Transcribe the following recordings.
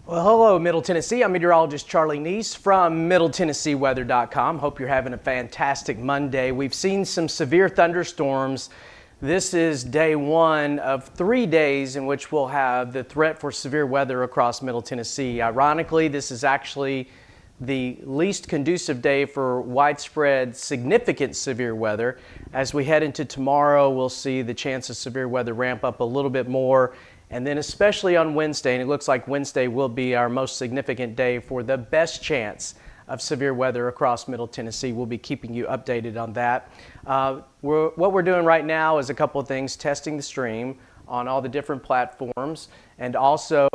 Well, hello, Middle Tennessee. I'm meteorologist Charlie Neese from MiddleTennesseeWeather.com. Hope you're having a fantastic Monday. We've seen some severe thunderstorms. This is day one of 3 days in which we'll have the threat for severe weather across Middle Tennessee. Ironically, this is actually the least conducive day for widespread significant severe weather. As we head into tomorrow, we'll see the chance of severe weather ramp up a little bit more. And then especially on Wednesday, and it looks like Wednesday will be our most significant day for the best chance of severe weather across Middle Tennessee. We'll be keeping you updated on that. What we're doing right now is a couple of things, testing the stream on all the different platforms and also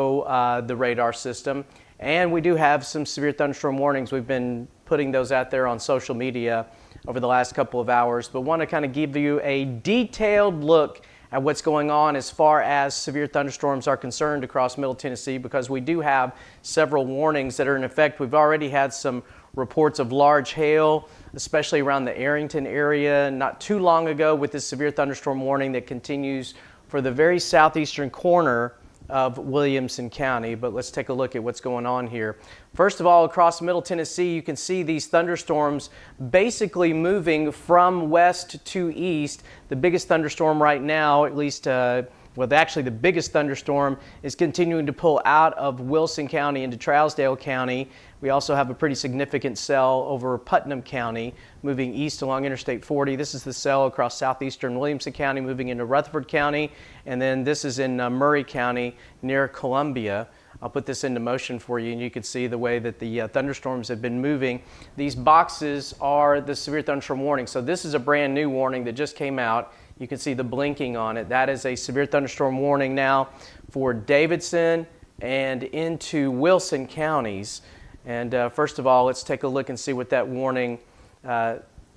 the radar system. And we do have some severe thunderstorm warnings. We've been putting those out there on social media over the last couple of hours, but want to kind of give you a detailed look at what's going on as far as severe thunderstorms are concerned across Middle Tennessee, because we do have several warnings that are in effect. We've already had some reports of large hail, especially around the Arrington area not too long ago, with this severe thunderstorm warning that continues for the very southeastern corner of Williamson County. But let's take a look at what's going on here. First of all, across Middle Tennessee, you can see these thunderstorms basically moving from west to east. The biggest thunderstorm right now, at least, actually the biggest thunderstorm is continuing to pull out of Wilson County into Trousdale County. We also have a pretty significant cell over Putnam County moving east along Interstate 40. This is the cell across southeastern Williamson County moving into Rutherford County, and then this is in Murray County near Columbia. I'll put this into motion for you and you can see the way that the thunderstorms have been moving. These boxes are the severe thunderstorm warning. So this is a brand new warning that just came out. You can see the blinking on it. That is a severe thunderstorm warning now for Davidson and into Wilson counties. And first of all, let's take a look and see what that warning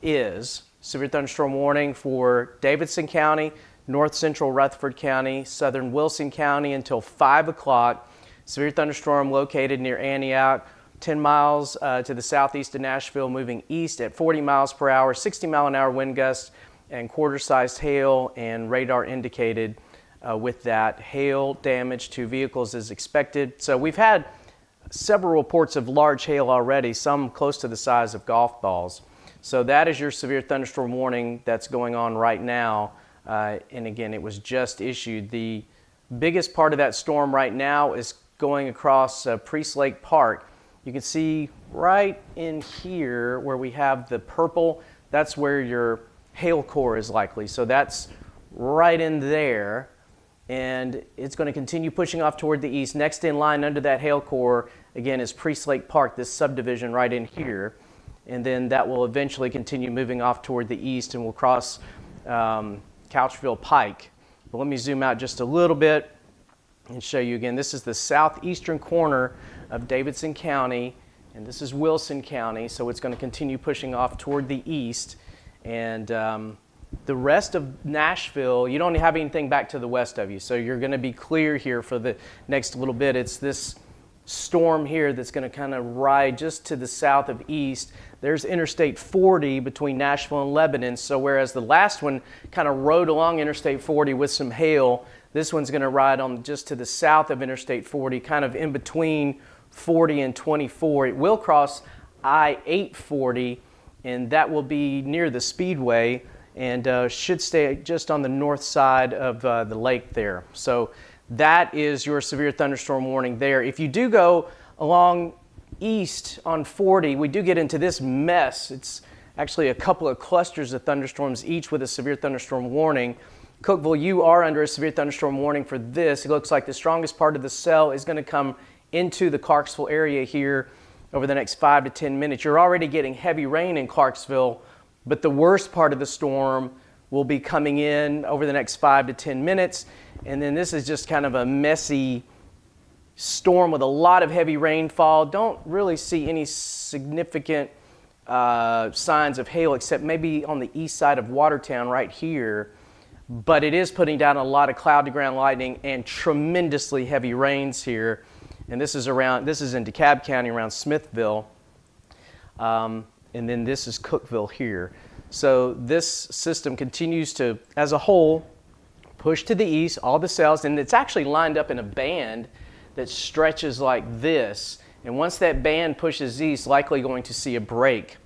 is. Severe thunderstorm warning for Davidson County, north central Rutherford County, southern Wilson County until 5 o'clock. Severe thunderstorm located near Antioch, 10 miles to the southeast of Nashville, moving east at 40 miles per hour, 60-mile-an-hour wind gusts, and quarter-sized hail, and radar indicated with that. Hail damage to vehicles is expected. So we've had several reports of large hail already, some close to the size of golf balls. So that is your severe thunderstorm warning that's going on right now. And again, it was just issued. The biggest part of that storm right now is going across Priest Lake Park. You can see right in here where we have the purple, that's where your hail core is likely. So that's right in there. And it's going to continue pushing off toward the east. Next in line under that hail core, again, is Priest Lake Park, this subdivision right in here. And then that will eventually continue moving off toward the east and will cross Couchville Pike. But let me zoom out just a little bit and show you again. This is the southeastern corner of Davidson County, and this is Wilson County. So it's going to continue pushing off toward the east. And the rest of Nashville, you don't have anything back to the west of you, so you're going to be clear here for the next little bit. It's this storm here that's going to kind of ride just to the south of east. There's Interstate 40 between Nashville and Lebanon, so whereas the last one kind of rode along Interstate 40 with some hail, this one's going to ride on just to the south of Interstate 40, kind of in between 40 and 24. It will cross I-840, and that will be near the Speedway, and should stay just on the north side of the lake there. So that is your severe thunderstorm warning there. If you do go along east on 40, we do get into this mess. It's actually a couple of clusters of thunderstorms, each with a severe thunderstorm warning. Cookeville, you are under a severe thunderstorm warning for this. It looks like the strongest part of the cell is going to come into the Clarksville area here over the next 5 to 10 minutes. You're already getting heavy rain in Clarksville, but the worst part of the storm will be coming in over the next 5 to 10 minutes. And then this is just kind of a messy storm with a lot of heavy rainfall. Don't really see any significant signs of hail except maybe on the east side of Watertown right here. But it is putting down a lot of cloud-to-ground lightning and tremendously heavy rains here. And this is in DeKalb County around Smithville. And then this is Cookeville here. So this system continues to, as a whole, push to the east, all the cells, and it's actually lined up in a band that stretches like this. And once that band pushes east, likely going to see a break.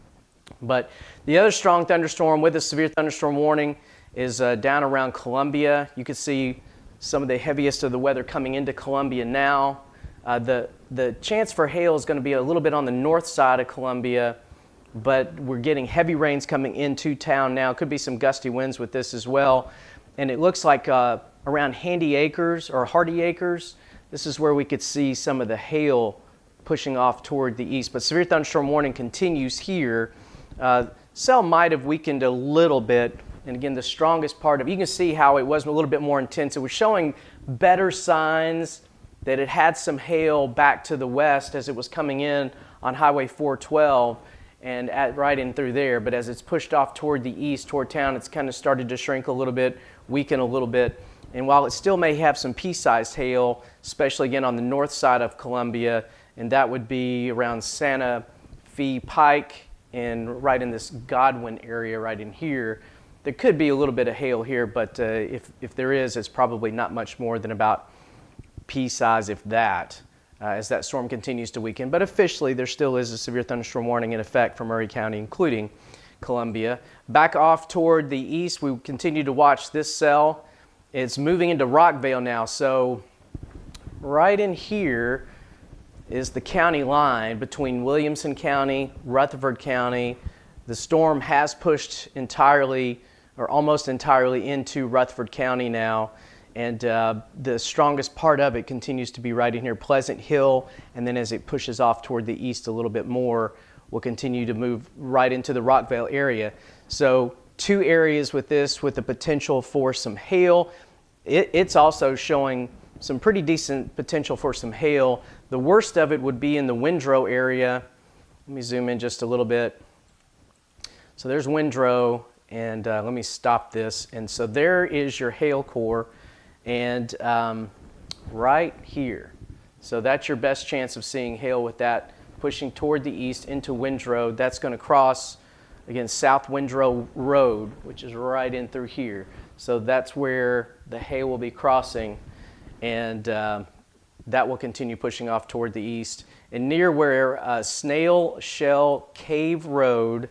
But the other strong thunderstorm with a severe thunderstorm warning is down around Columbia. You can see some of the heaviest of the weather coming into Columbia now. The chance for hail is going to be a little bit on the north side of Columbia, but we're getting heavy rains coming into town now. Could be some gusty winds with this as well. And it looks like around Handy Acres or Hardy Acres, this is where we could see some of the hail pushing off toward the east. But severe thunderstorm warning continues here. Cell might have weakened a little bit. And again, the strongest part of it, you can see how it was a little bit more intense. It was showing better signs that it had some hail back to the west as it was coming in on Highway 412 and right in through there. But as it's pushed off toward the east, toward town, it's kind of started to shrink a little bit, weaken a little bit. And while it still may have some pea-sized hail, especially again on the north side of Columbia, and that would be around Santa Fe Pike and right in this Godwin area right in here, there could be a little bit of hail here, but if there is, it's probably not much more than about pea size, if that, as that storm continues to weaken. But officially, there still is a severe thunderstorm warning in effect for Murray County, including Columbia. Back off toward the east, we continue to watch this cell. It's moving into Rockvale now, so right in here is the county line between Williamson County, Rutherford County. The storm has pushed entirely or almost entirely into Rutherford County now, and the strongest part of it continues to be right in here, Pleasant Hill, and then as it pushes off toward the east a little bit more, will continue to move right into the Rockvale area. So two areas with this with the potential for some hail. It's also showing some pretty decent potential for some hail. The worst of it would be in the Windrow area. Let me zoom in just a little bit. So there's Windrow, and let me stop this. And so there is your hail core, and right here. So that's your best chance of seeing hail with that pushing toward the east into Windrow. That's going to cross, again, South Windrow Road, which is right in through here. So that's where the hail will be crossing, and that will continue pushing off toward the east. And near where Snail Shell Cave Road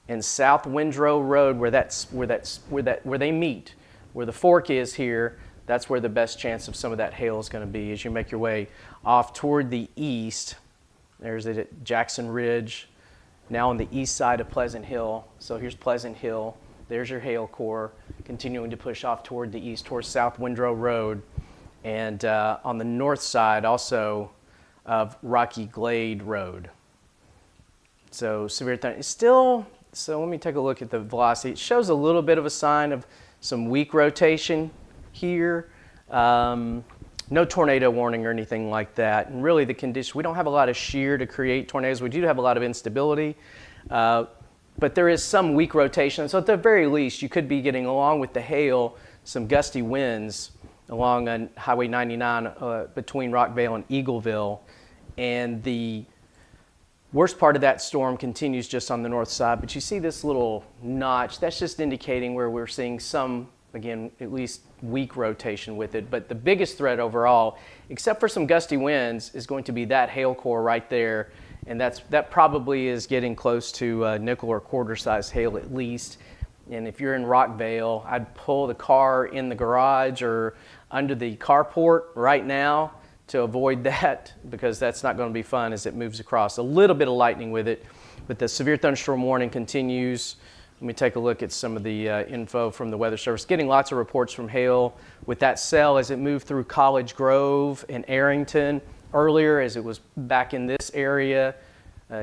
and South Windrow Road, where they meet, where the fork is here, that's where the best chance of some of that hail is going to be as you make your way off toward the east. There's it at Jackson Ridge, now on the east side of Pleasant Hill. So here's Pleasant Hill. There's your hail core, continuing to push off toward the east, towards South Windrow Road. And on the north side also of Rocky Glade Road. So severe thunder. It's still, so let me take a look at the velocity. It shows a little bit of a sign of some weak rotation here. No tornado warning or anything like that. And really the condition, we don't have a lot of shear to create tornadoes. We do have a lot of instability. But there is some weak rotation. So at the very least, you could be getting, along with the hail, some gusty winds along on Highway 99 between Rockvale and Eagleville. And the worst part of that storm continues just on the north side. But you see this little notch. That's just indicating where we're seeing some, again, at least weak rotation with it. But the biggest threat overall, except for some gusty winds, is going to be that hail core right there. And that probably is getting close to nickel or quarter size hail at least. And if you're in Rockvale, I'd pull the car in the garage or under the carport right now to avoid that, because that's not going to be fun as it moves across. A little bit of lightning with it, but the severe thunderstorm warning continues. Let me take a look at some of the info from the Weather Service. Getting lots of reports from hail with that cell as it moved through College Grove and Arrington earlier, as it was back in this area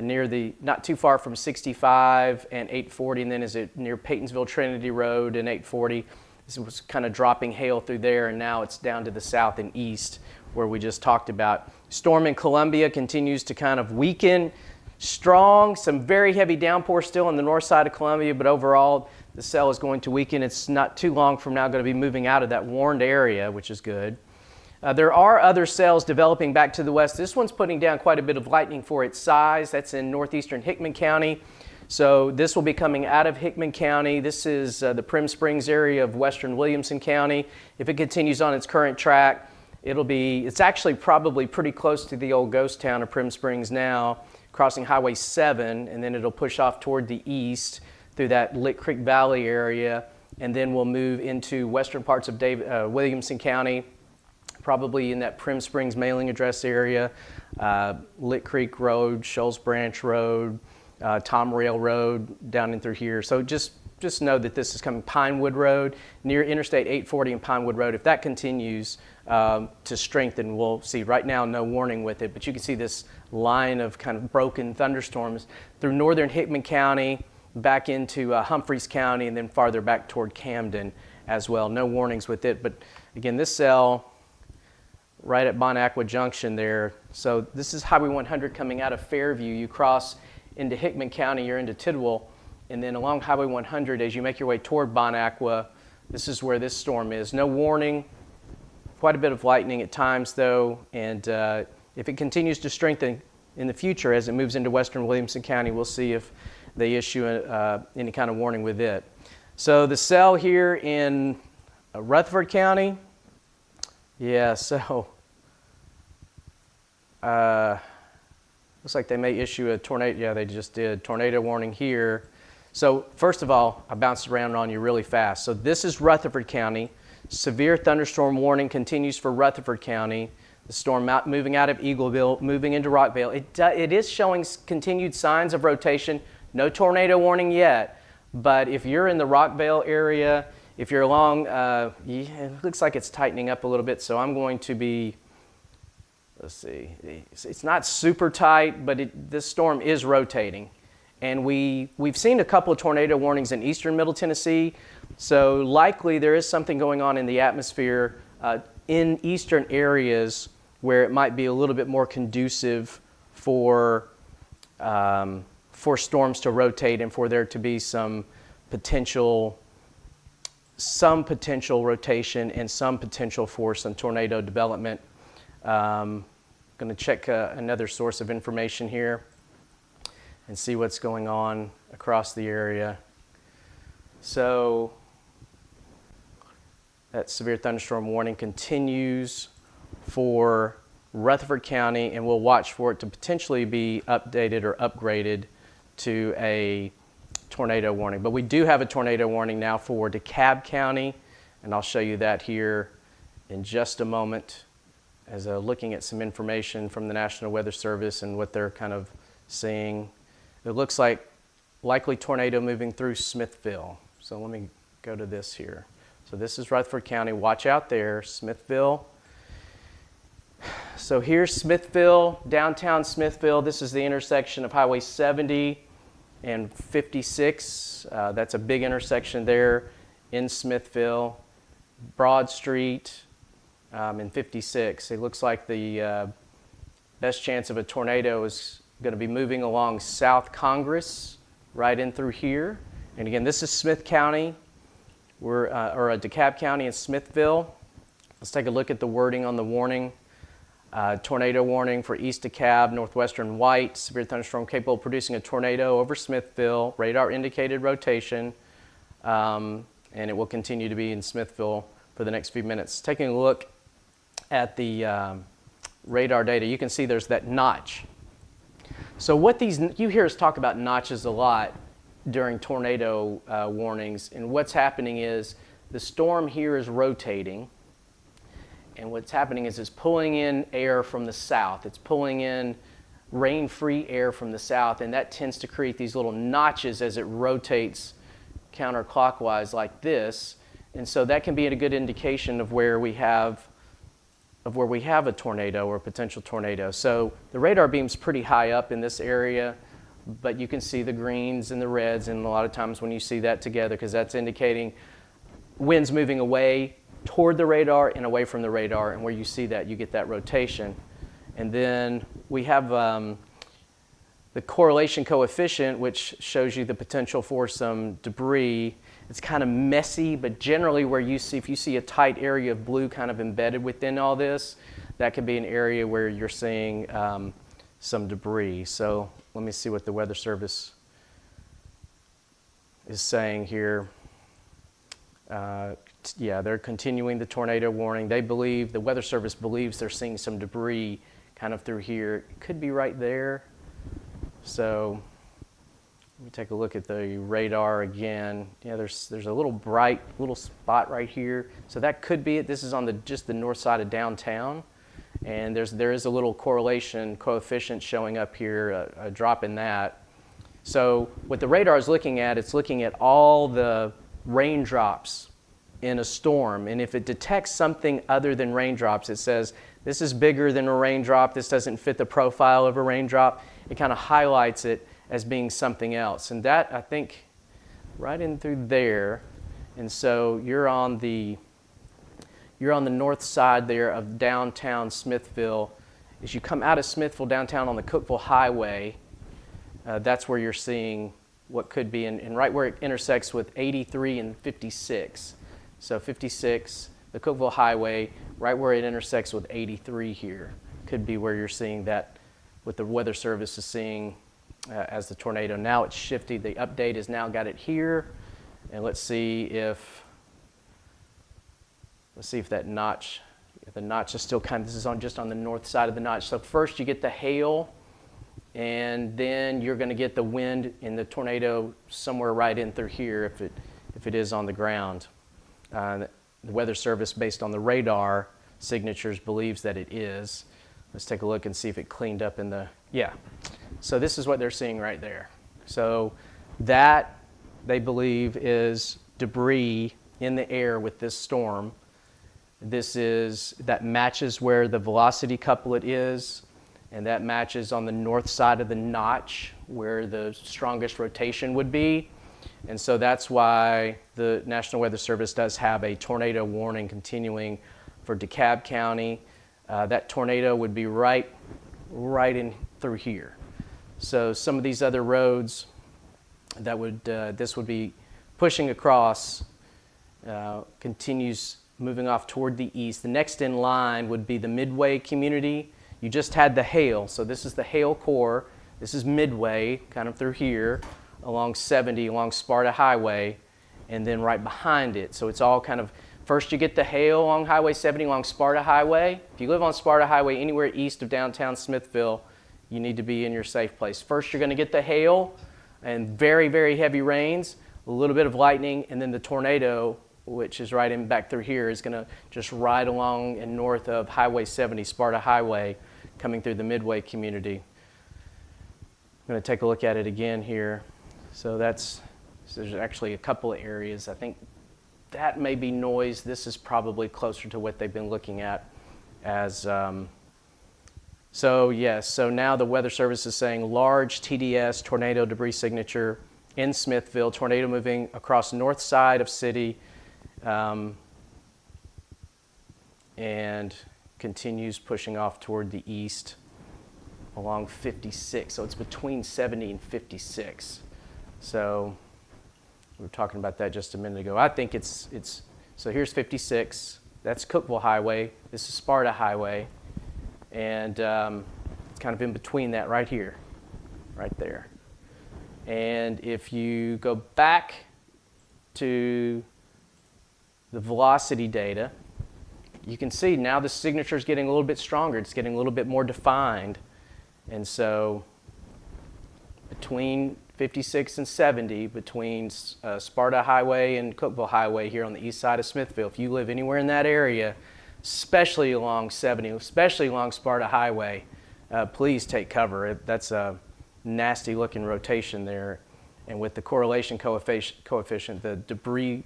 near the, not too far from 65 and 840, and then as it near Paytonsville Trinity Road and 840. This was kind of dropping hail through there, and now it's down to the south and east where we just talked about. Storm in Columbia continues to kind of weaken. Strong, some very heavy downpour still on the north side of Columbia, but overall the cell is going to weaken. It's not too long from now going to be moving out of that warned area, which is good. There are other cells developing back to the west. This one's putting down quite a bit of lightning for its size. That's in northeastern Hickman County. So this will be coming out of Hickman County. This is the Prim Springs area of western Williamson County. If it continues on its current track, It's actually probably pretty close to the old ghost town of Prim Springs now, crossing Highway 7, and then it'll push off toward the east through that Lick Creek Valley area, and then we'll move into western parts of Williamson County, probably in that Prim Springs mailing address area, Lick Creek Road, Shoals Branch Road, Tom Rail Road, down in through here. So just know that this is coming. Pinewood Road, near Interstate 840 and Pinewood Road. If that continues to strengthen, we'll see. Right now, no warning with it, but you can see this line of kind of broken thunderstorms through northern Hickman County, back into Humphreys County, and then farther back toward Camden as well. No warnings with it, but again, this cell right at Bonacqua Junction there. So this is Highway 100 coming out of Fairview. You cross into Hickman County, you're into Tidwell, and then along Highway 100 as you make your way toward Bonacqua, this is where this storm is. No warning, quite a bit of lightning at times though, and if it continues to strengthen in the future as it moves into western Williamson County, we'll see if they issue any kind of warning with it. So the cell here in Rutherford County, yeah, so looks like they may issue a tornado. Yeah, they just did. Tornado warning here. So first of all, I bounced around on you really fast. So this is Rutherford County. Severe thunderstorm warning continues for Rutherford County. The storm moving out of Eagleville, moving into Rockvale. It is showing continued signs of rotation. No tornado warning yet, but if you're in the Rockvale area, if you're along, it looks like it's tightening up a little bit, so I'm going to be, let's see, it's not super tight, but this storm is rotating. And we've seen a couple of tornado warnings in eastern Middle Tennessee, so likely there is something going on in the atmosphere in eastern areas where it might be a little bit more conducive for storms to rotate and for there to be some potential rotation and some potential for some tornado development. Going to check another source of information here and see what's going on across the area. So that severe thunderstorm warning continues for Rutherford County, and we'll watch for it to potentially be updated or upgraded to a tornado warning. But we do have a tornado warning now for DeKalb County, and I'll show you that here in just a moment as looking at some information from the National Weather Service and what they're kind of seeing. It looks like likely tornado moving through Smithville. So let me go to this here. So this is Rutherford County. Watch out there, Smithville. So here's Smithville, downtown Smithville. This is the intersection of Highway 70 and 56. That's a big intersection there in Smithville. Broad Street and 56. It looks like the best chance of a tornado is going to be moving along South Congress, right in through here. And again, this is Smith County, or DeKalb County and Smithville. Let's take a look at the wording on the warning. Tornado warning for East DeKalb, northwestern White, severe thunderstorm capable of producing a tornado over Smithville, radar indicated rotation, and it will continue to be in Smithville for the next few minutes. Taking a look at the radar data, you can see there's that notch. So what you hear us talk about notches a lot during tornado warnings, and what's happening is the storm here is rotating. And what's happening is it's pulling in air from the south. It's pulling in rain-free air from the south, and that tends to create these little notches as it rotates counterclockwise like this. And so that can be a good indication of where we have a tornado or a potential tornado. So the radar beam's pretty high up in this area, but you can see the greens and the reds, and a lot of times when you see that together, because that's indicating winds moving away toward the radar and away from the radar, and where you see that, you get that rotation. And then we have the correlation coefficient, which shows you the potential for some debris. It's kind of messy, but generally where you see, if you see a tight area of blue kind of embedded within all this, that could be an area where you're seeing some debris. So let me see what the Weather Service is saying here. yeah, they're continuing the tornado warning. They believe, the Weather Service believes they're seeing some debris kind of through here. It could be right there. So let me take a look at the radar again. Yeah, there's a little bright little spot right here. So that could be it. This is on just the north side of downtown. And there is a little correlation coefficient showing up here, a drop in that. So what the radar is looking at, it's looking at all the raindrops in a storm. And if it detects something other than raindrops, it says, this is bigger than a raindrop, this doesn't fit the profile of a raindrop, it kind of highlights it as being something else. And that, I think, right in through there. And so you're on the north side there of downtown Smithville. As you come out of Smithville downtown on the Cookeville Highway, that's where you're seeing what could be, and right where it intersects with 83 and 56. So 56, the Cookeville Highway, right where it intersects with 83 here, could be where you're seeing that, what the Weather Service is seeing as the tornado. Now it's shifted. The update has now got it here, and let's see if that notch, the notch is still this is just on the north side of the notch. So first you get the hail, and then you're going to get the wind in the tornado somewhere right in through here if it is on the ground. The Weather Service, based on the radar signatures, believes that it is. Let's take a look and see if it cleaned up in the, yeah. So this is what they're seeing right there. So that, they believe, is debris in the air with this storm. That matches where the velocity couplet is, and that matches on the north side of the notch where the strongest rotation would be. And so that's why the National Weather Service does have a tornado warning continuing for DeKalb County. That tornado would be right in through here. So some of these other roads that this would be pushing across continues moving off toward the east. The next in line would be the Midway community. You just had the hail, so this is the hail core. This is Midway, kind of through here, along 70, along Sparta Highway, and then right behind it. So it's all kind of, first you get the hail along Highway 70, along Sparta Highway. If you live on Sparta Highway anywhere east of downtown Smithville, you need to be in your safe place. First you're going to get the hail and very, very heavy rains, a little bit of lightning, and then the tornado, which is right in back through here, is going to just ride along and north of Highway 70, Sparta Highway, coming through the Midway community. I'm going to take a look at it again here. So there's actually a couple of areas. I think that may be noise. This is probably closer to what they've been looking at as, so yes, so now the Weather Service is saying large TDS, tornado debris signature in Smithville, tornado moving across the north side of city, and continues pushing off toward the east along 56. So it's between 70 and 56. So we were talking about that just a minute ago. I think it's so here's 56. That's Cookeville Highway. This is Sparta Highway. And it's kind of in between that right here, right there. And if you go back to the velocity data, you can see now the signature is getting a little bit stronger. It's getting a little bit more defined. And so between 56 and 70, between Sparta Highway and Cookeville Highway here on the east side of Smithville, if you live anywhere in that area, especially along 70, especially along Sparta Highway, please take cover. That's a nasty looking rotation there. And with the correlation coefficient, the debris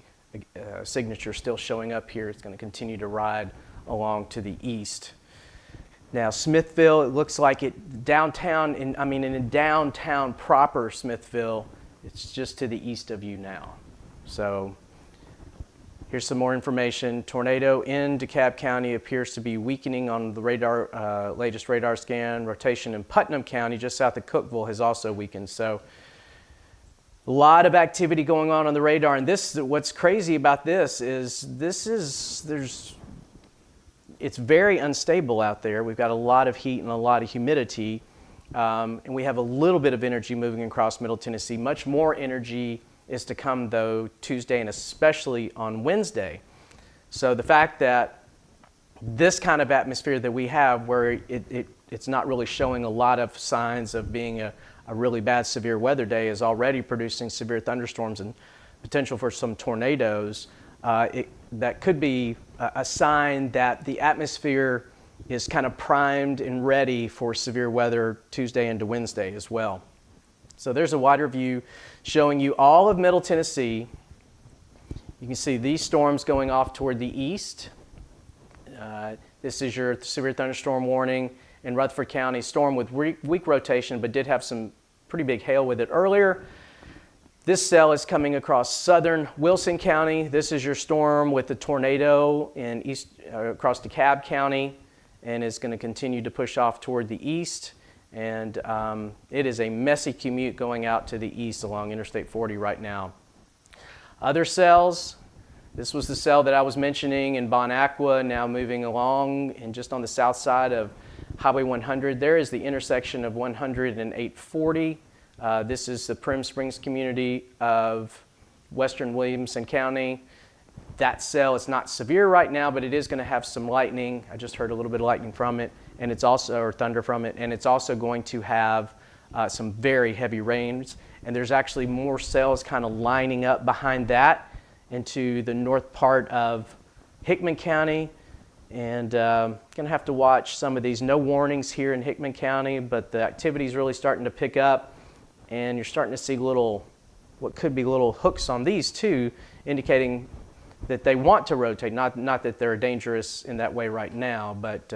signature still showing up here, it's going to continue to ride along to the east. Now Smithville, it looks like it downtown, in downtown proper Smithville, it's just to the east of you now. So here's some more information. Tornado in DeKalb County appears to be weakening on the radar, latest radar scan. Rotation in Putnam County, just south of Cookeville, has also weakened. So a lot of activity going on the radar. And what's crazy about this is it's very unstable out there. We've got a lot of heat and a lot of humidity. And we have a little bit of energy moving across Middle Tennessee. Much more energy is to come, though, Tuesday and especially on Wednesday. So the fact that this kind of atmosphere that we have, where it's not really showing a lot of signs of being a really bad severe weather day, is already producing severe thunderstorms and potential for some tornadoes. That could be a sign that the atmosphere is kind of primed and ready for severe weather Tuesday into Wednesday as well. So there's a wider view showing you all of Middle Tennessee. You can see these storms going off toward the east. This is your severe thunderstorm warning in Rutherford County. Storm with weak rotation, but did have some pretty big hail with it earlier. This cell is coming across southern Wilson County. This is your storm with the tornado in across DeKalb County, and is going to continue to push off toward the east. And it is a messy commute going out to the east along Interstate 40 right now. Other cells, this was the cell that I was mentioning in Bon Aqua, now moving along and just on the south side of Highway 100. There is the intersection of 100 and 840. This is the Prim Springs community of western Williamson County. That cell is not severe right now, but it is going to have some lightning. I just heard a little bit of lightning from it, and it's also, or thunder from it, and it's also going to have some very heavy rains. And there's actually more cells kind of lining up behind that into the north part of Hickman County. And going to have to watch some of these. No warnings here in Hickman County, but the activity is really starting to pick up. And you're starting to see what could be little hooks on these too, indicating that they want to rotate. Not that they're dangerous in that way right now, but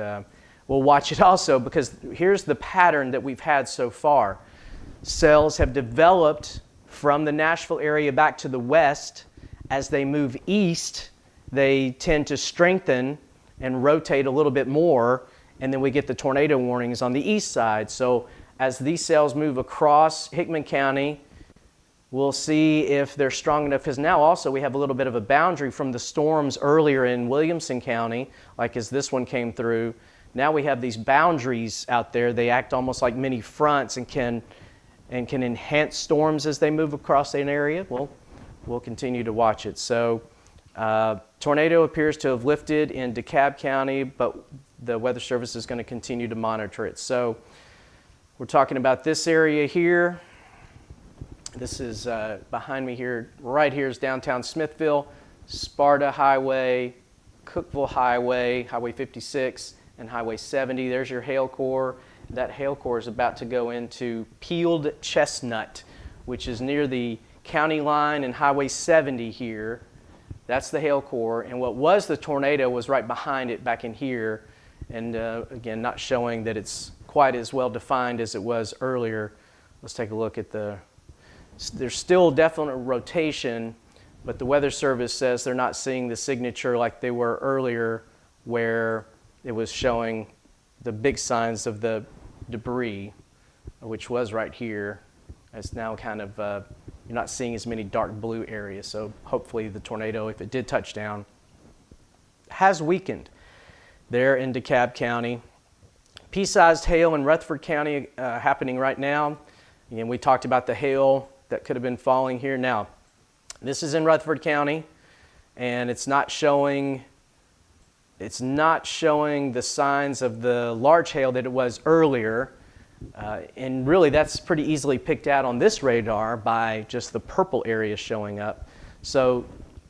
we'll watch it also, because here's the pattern that we've had so far. Cells have developed from the Nashville area back to the west. As they move east, they tend to strengthen and rotate a little bit more, and then we get the tornado warnings on the east side. So as these cells move across Hickman County, we'll see if they're strong enough, because now also we have a little bit of a boundary from the storms earlier in Williamson County, like as this one came through. Now we have these boundaries out there. They act almost like mini fronts and can enhance storms as they move across an area. We'll continue to watch it. So tornado appears to have lifted in DeKalb County, but the Weather Service is going to continue to monitor it. So we're talking about this area here. This is behind me here. Right here is downtown Smithville, Sparta Highway, Cookville Highway, Highway 56, and Highway 70. There's your hail core. That hail core is about to go into Peeled Chestnut, which is near the county line and Highway 70 here. That's the hail core. And what was the tornado was right behind it back in here. And again, not showing that it's quite as well defined as it was earlier. Let's take a look at there's still definite rotation, but the Weather Service says they're not seeing the signature like they were earlier, where it was showing the big signs of the debris, which was right here. It's now kind of, you're not seeing as many dark blue areas. So hopefully the tornado, if it did touch down, has weakened there in DeKalb County. Pea-sized hail in Rutherford County happening right now. Again, we talked about the hail that could have been falling here. Now, this is in Rutherford County, and it's not showing the signs of the large hail that it was earlier. And really, that's pretty easily picked out on this radar by just the purple area showing up. So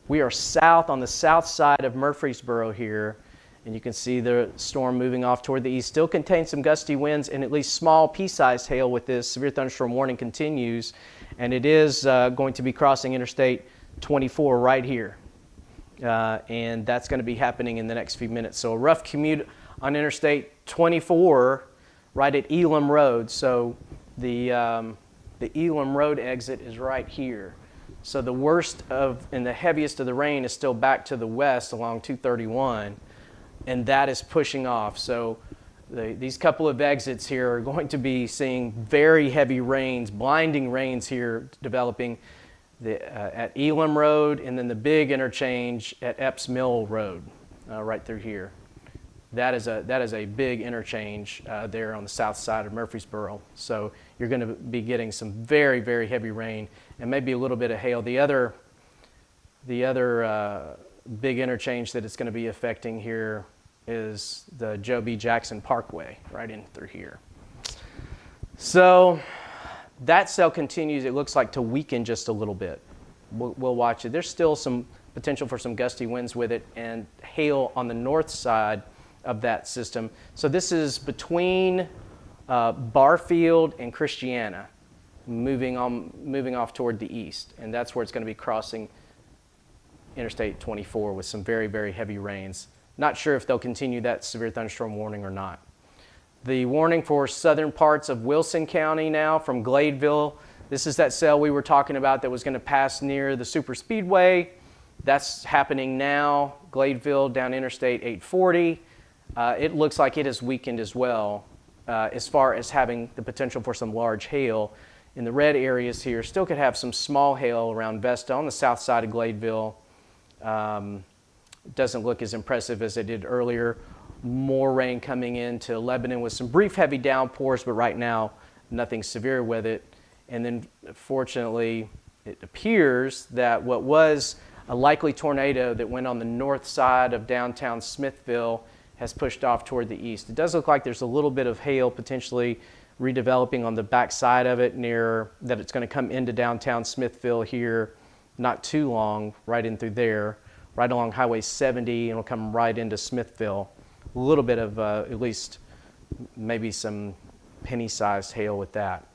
we are south on the south side of Murfreesboro here, and you can see the storm moving off toward the east. Still contains some gusty winds and at least small pea-sized hail with this severe thunderstorm warning continues, and it is going to be crossing Interstate 24 right here. And that's going to be happening in the next few minutes. So a rough commute on Interstate 24 right at Elam Road. So the Elam Road exit is right here. So the worst and the heaviest of the rain is still back to the west along 231, and that is pushing off. So these couple of exits here are going to be seeing very heavy rains, blinding rains here developing at Elam Road, and then the big interchange at Epps Mill Road right through here. That is a big interchange there on the south side of Murfreesboro. So you're going to be getting some very, very heavy rain and maybe a little bit of hail. The other big interchange that it's going to be affecting here is the Joe B. Jackson Parkway right in through here. So that cell continues, it looks like, to weaken just a little bit. We'll watch it. There's still some potential for some gusty winds with it and hail on the north side of that system. So this is between Barfield and Christiana, moving off toward the east, and that's where it's going to be crossing Interstate 24 with some very, very heavy rains. Not sure if they'll continue that severe thunderstorm warning or not. The warning for southern parts of Wilson County now from Gladeville. This is that cell we were talking about that was going to pass near the super speedway. That's happening now. Gladeville down Interstate 840. It looks like it has weakened as well as far as having the potential for some large hail. In the red areas here, still could have some small hail around Vesta on the south side of Gladeville. Doesn't look as impressive as it did earlier. More rain coming into Lebanon with some brief heavy downpours, but right now nothing severe with it. And then fortunately, it appears that what was a likely tornado that went on the north side of downtown Smithville has pushed off toward the east. It does look like there's a little bit of hail potentially redeveloping on the back side of it near that it's going to come into downtown Smithville here not too long, right in through there, right along Highway 70, and it'll come right into Smithville. A little bit of at least maybe some penny-sized hail with that.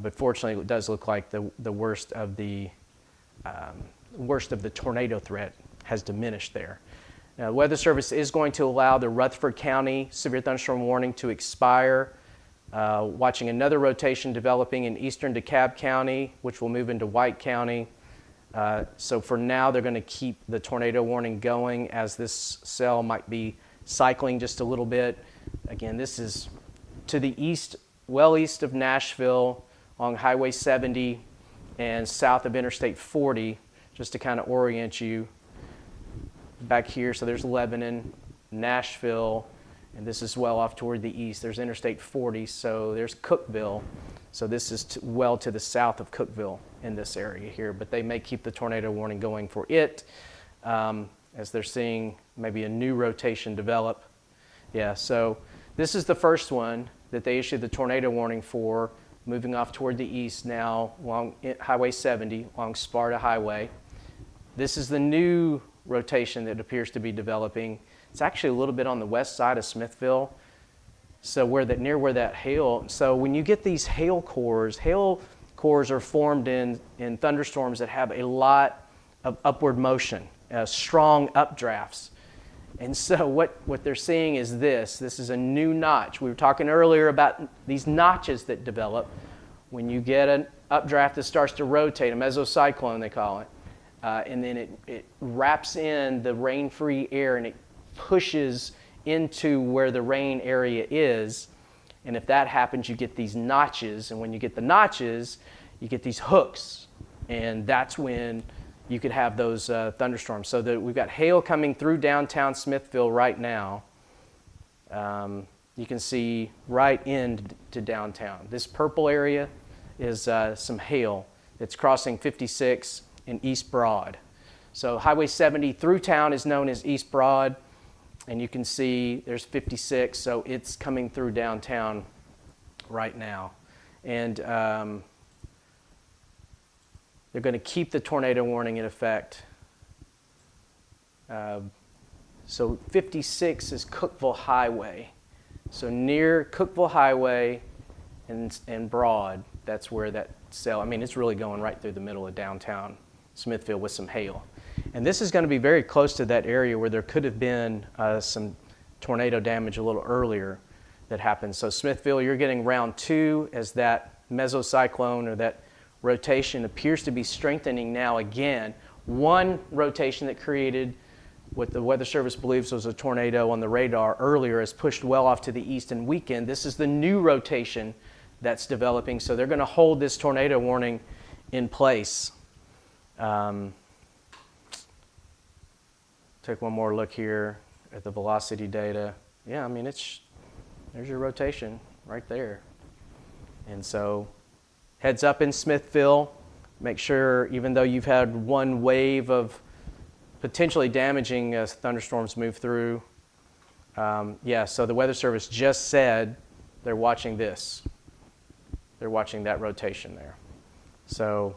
But fortunately, it does look like the worst of the tornado threat has diminished there. Now, the Weather Service is going to allow the Rutherford County severe thunderstorm warning to expire. Watching another rotation developing in eastern DeKalb County, which will move into White County. So for now, they're going to keep the tornado warning going as this cell might be cycling just a little bit. Again, this is to the east, well east of Nashville on Highway 70 and south of Interstate 40, just to kind of orient you back here. So there's Lebanon, Nashville, and this is well off toward the east. There's Interstate 40, so there's Cookeville. So this is well to the south of Cookeville in this area here, but they may keep the tornado warning going for it as they're seeing maybe a new rotation develop. Yeah, so this is the first one that they issued the tornado warning for, moving off toward the east now along Highway 70, along Sparta Highway. This is the new rotation that appears to be developing. It's actually a little bit on the west side of Smithville. So near where that hail, so when you get these hail cores are formed in thunderstorms that have a lot of upward motion, strong updrafts. And so what they're seeing is this is a new notch. We were talking earlier about these notches that develop when you get an updraft that starts to rotate, a mesocyclone they call it, and then it wraps in the rain-free air and it pushes into where the rain area is. And if that happens, you get these notches. And when you get the notches, you get these hooks. And that's when you could have those thunderstorms. So we've got hail coming through downtown Smithville right now. You can see right into downtown. This purple area is some hail that's crossing 56 in East Broad. So Highway 70 through town is known as East Broad. And you can see there's 56, so it's coming through downtown right now. And they're going to keep the tornado warning in effect. So 56 is Cookeville Highway. So near Cookeville Highway and Broad, that's where that cell, I mean, it's really going right through the middle of downtown Smithville with some hail. And this is going to be very close to that area where there could have been some tornado damage a little earlier that happened. So Smithville, you're getting round 2 as that mesocyclone or that rotation appears to be strengthening now again. One rotation that created what the Weather Service believes was a tornado on the radar earlier has pushed well off to the east and weakened. This is the new rotation that's developing. So they're going to hold this tornado warning in place. Take one more look here at the velocity data. Yeah, I mean, there's your rotation right there. And so heads up in Smithville. Make sure, even though you've had one wave of potentially damaging as thunderstorms move through. Yeah, so the Weather Service just said they're watching this. They're watching that rotation there. So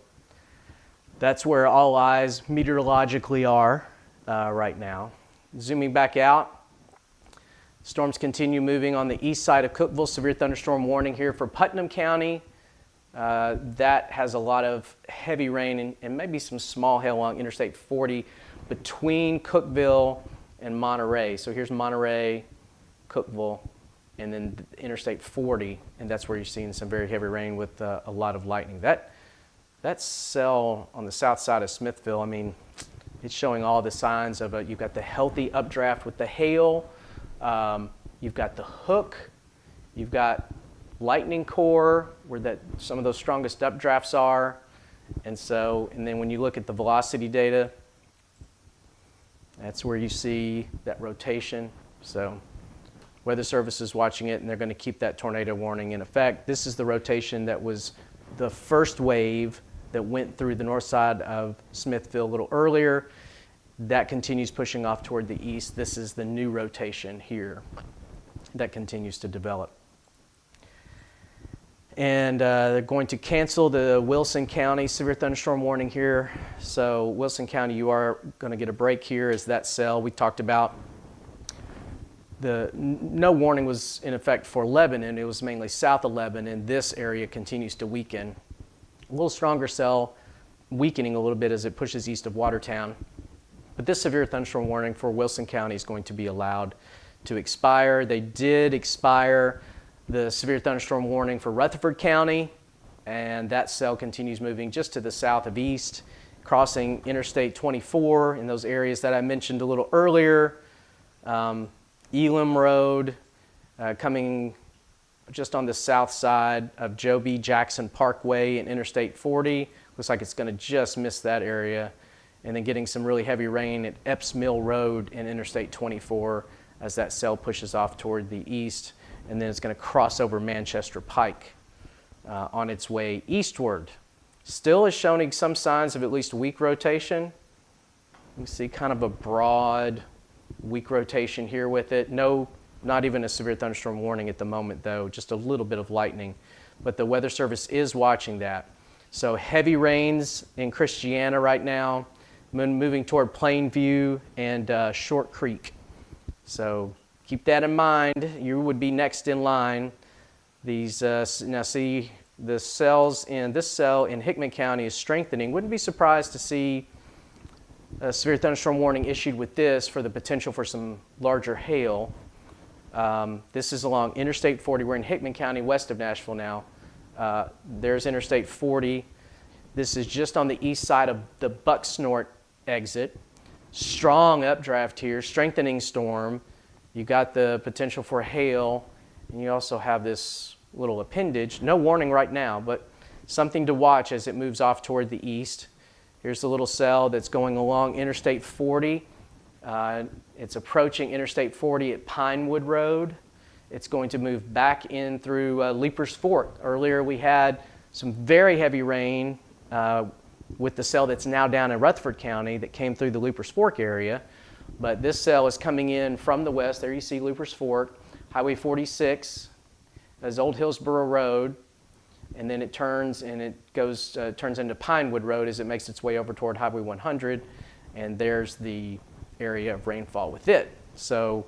that's where all eyes meteorologically are right now. Zooming back out, storms continue moving on the east side of Cookeville. Severe thunderstorm warning here for Putnam County. That has a lot of heavy rain and maybe some small hail along Interstate 40 between Cookeville and Monterey. So here's Monterey, Cookeville, and then Interstate 40, and that's where you're seeing some very heavy rain with a lot of lightning. That cell on the south side of Smithville, I mean, it's showing all the signs of you've got the healthy updraft with the hail, you've got the hook, you've got lightning core where some of those strongest updrafts are, and then when you look at the velocity data, that's where you see that rotation. So Weather Service is watching it, and they're going to keep that tornado warning in effect. This is the rotation that was the first wave that went through the north side of Smithville a little earlier. That continues pushing off toward the east. This is the new rotation here that continues to develop. And they're going to cancel the Wilson County severe thunderstorm warning here. So Wilson County, you are going to get a break here as that cell we talked about. No warning was in effect for Lebanon. It was mainly south of Lebanon. This area continues to weaken. A little stronger cell, weakening a little bit as it pushes east of Watertown. But this severe thunderstorm warning for Wilson County is going to be allowed to expire. They did expire the severe thunderstorm warning for Rutherford County, and that cell continues moving just to the south of east, crossing Interstate 24 in those areas that I mentioned a little earlier. Elam Road, coming just on the south side of Joe B. Jackson Parkway and Interstate 40. Looks like it's going to just miss that area. And then getting some really heavy rain at Epps Mill Road and Interstate 24 as that cell pushes off toward the east. And then it's going to cross over Manchester Pike on its way eastward. Still is showing some signs of at least weak rotation. You see kind of a broad weak rotation here with it. No, not even a severe thunderstorm warning at the moment though, just a little bit of lightning. But the Weather Service is watching that. So heavy rains in Christiana right now, moving toward Plainview and Short Creek. So keep that in mind. You would be next in line. These now see the cells in this cell in Hickman County is strengthening. Wouldn't be surprised to see a severe thunderstorm warning issued with this for the potential for some larger hail. This is along Interstate 40. We're in Hickman County, west of Nashville now. There's Interstate 40. This is just on the east side of the Bucksnort exit. Strong updraft here, strengthening storm. You got the potential for hail, and you also have this little appendage. No warning right now, but something to watch as it moves off toward the east. Here's the little cell that's going along Interstate 40. It's approaching Interstate 40 at Pinewood Road. It's going to move back in through Leapers Fork. Earlier we had some very heavy rain with the cell that's now down in Rutherford County that came through the Leapers Fork area. But this cell is coming in from the west. There you see Leapers Fork, Highway 46, as Old Hillsborough Road, and then it turns and it goes turns into Pinewood Road as it makes its way over toward Highway 100, and there's the area of rainfall with it. So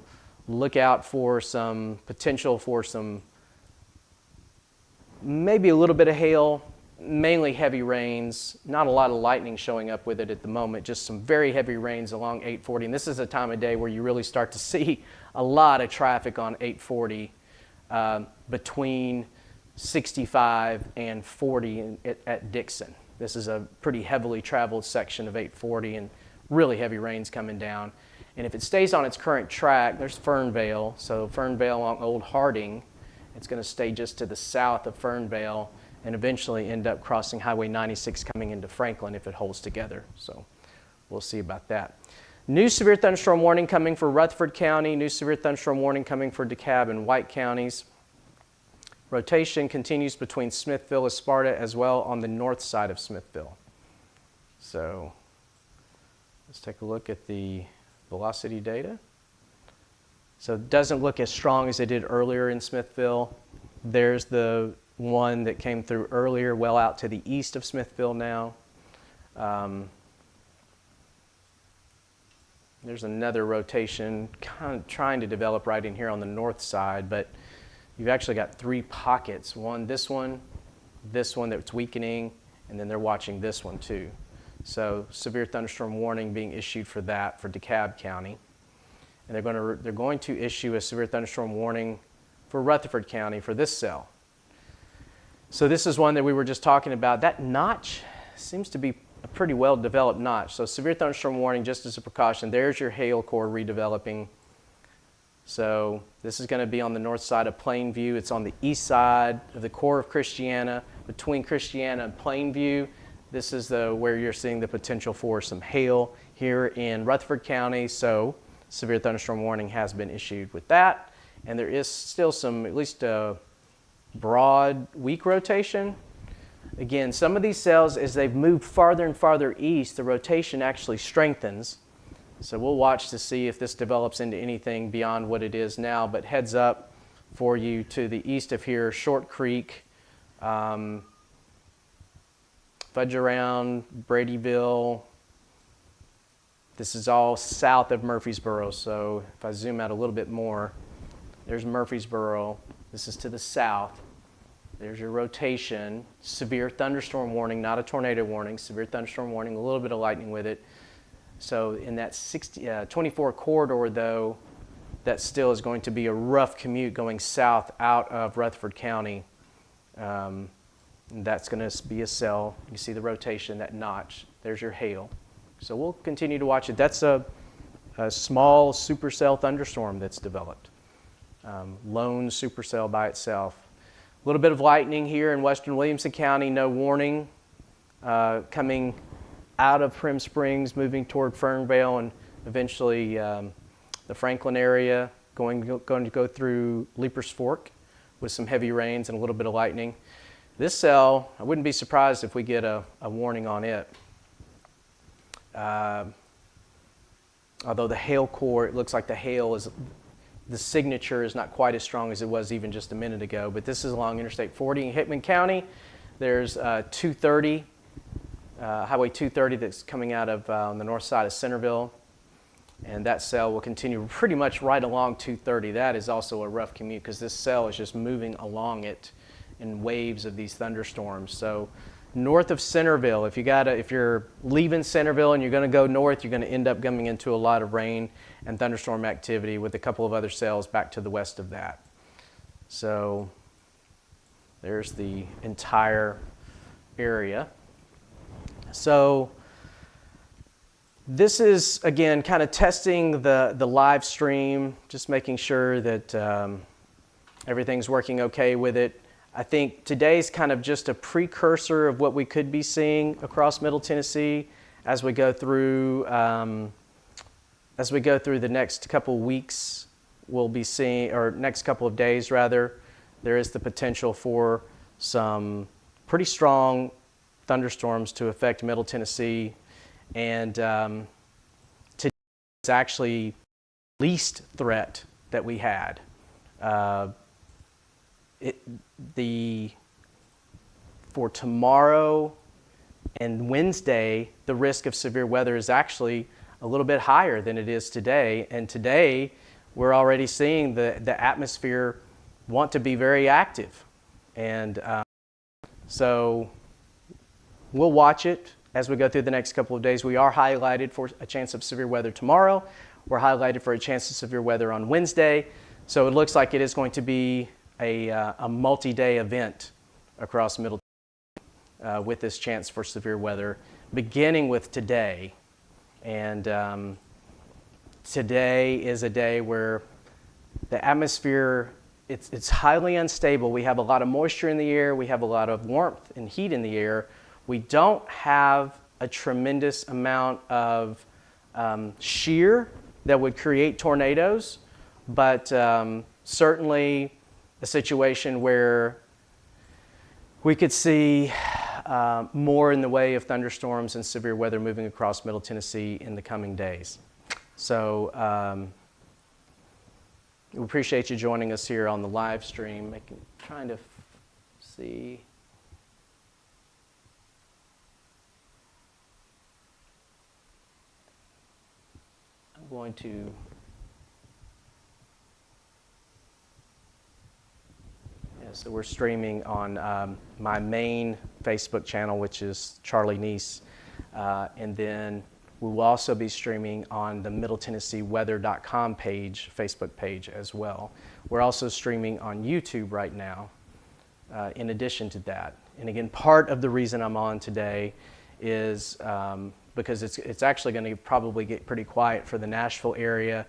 look out for some potential for some maybe a little bit of hail, mainly heavy rains, not a lot of lightning showing up with it at the moment, just some very heavy rains along 840. And this is a time of day where you really start to see a lot of traffic on 840 between 65 and 40 at Dixon. This is a pretty heavily traveled section of 840 and really heavy rains coming down. And if it stays on its current track, there's Fernvale. So Fernvale along Old Harding, it's going to stay just to the south of Fernvale and eventually end up crossing Highway 96 coming into Franklin if it holds together. So we'll see about that. New severe thunderstorm warning coming for Rutherford County, new severe thunderstorm warning coming for DeKalb and White counties. Rotation continues between Smithville and Sparta as well on the north side of Smithville. So Let's take a look at the velocity data. So it doesn't look as strong as it did earlier in Smithville. There's the one that came through earlier, well out to the east of Smithville now. There's another rotation kind of trying to develop right in here on the north side, but you've actually got three pockets. This one that's weakening, and then they're watching this one too. So severe thunderstorm warning being issued for that for DeKalb County. And they're going to issue a severe thunderstorm warning for Rutherford County for this cell. So this is one that we were just talking about. That notch seems to be a pretty well developed notch. So severe thunderstorm warning just as a precaution. There's your hail core redeveloping. So this is going to be on the north side of Plainview. It's on the east side of the core of Christiana, between Christiana and Plainview. This is where you're seeing the potential for some hail here in Rutherford County. So severe thunderstorm warning has been issued with that. And there is still some, at least broad weak rotation. Again, some of these cells, as they've moved farther and farther east, the rotation actually strengthens. So we'll watch to see if this develops into anything beyond what it is now. But heads up for you to the east of here, Short Creek, Fudge Around, Bradyville. This is all south of Murfreesboro. So if I zoom out a little bit more, there's Murfreesboro. This is to the south. There's your rotation. Severe thunderstorm warning, not a tornado warning. Severe thunderstorm warning, a little bit of lightning with it. So in that 24 corridor, though, that still is going to be a rough commute going south out of Rutherford County. That's going to be a cell. You see the rotation, that notch. There's your hail. So we'll continue to watch it. That's a small supercell thunderstorm that's developed. Lone supercell by itself. A little bit of lightning here in western Williamson County, no warning. Coming out of Prim Springs, moving toward Fernvale, and eventually the Franklin area, going to go through Leapers Fork with some heavy rains and a little bit of lightning. This cell, I wouldn't be surprised if we get a warning on it. Although the hail core, it looks like the signature is not quite as strong as it was even just a minute ago, but this is along Interstate 40 in Hickman County. There's 230, Highway 230 that's coming out of on the north side of Centerville, and that cell will continue pretty much right along 230. That is also a rough commute because this cell is just moving along it in waves of these thunderstorms. So north of Centerville, if you're leaving Centerville and you're going to go north, you're going to end up coming into a lot of rain and thunderstorm activity with a couple of other cells back to the west of that. So there's the entire area. So this is, again, kind of testing the live stream, just making sure that everything's working okay with it. I think today's kind of just a precursor of what we could be seeing across Middle Tennessee as we go through the next couple of weeks. We'll be seeing, or next couple of days rather, there is the potential for some pretty strong thunderstorms to affect Middle Tennessee, and today is actually the least threat that we had. For tomorrow and Wednesday, the risk of severe weather is actually a little bit higher than it is today. And today, we're already seeing the atmosphere want to be very active. And so we'll watch it as we go through the next couple of days. We are highlighted for a chance of severe weather tomorrow. We're highlighted for a chance of severe weather on Wednesday. So it looks like it is going to be a multi-day event across Middle Tennessee with this chance for severe weather, beginning with today. And today is a day where the atmosphere, it's highly unstable. We have a lot of moisture in the air. We have a lot of warmth and heat in the air. We don't have a tremendous amount of shear that would create tornadoes, but certainly a situation where we could see more in the way of thunderstorms and severe weather moving across Middle Tennessee in the coming days. So we appreciate you joining us here on the live stream. Trying to see. I'm going to. Yeah, so we're streaming on my main Facebook channel, which is Charlie Neese, and then we will also be streaming on the MiddleTennesseeWeather.com page, Facebook page as well. We're also streaming on YouTube right now, in addition to that. And again, part of the reason I'm on today is because it's actually going to probably get pretty quiet for the Nashville area.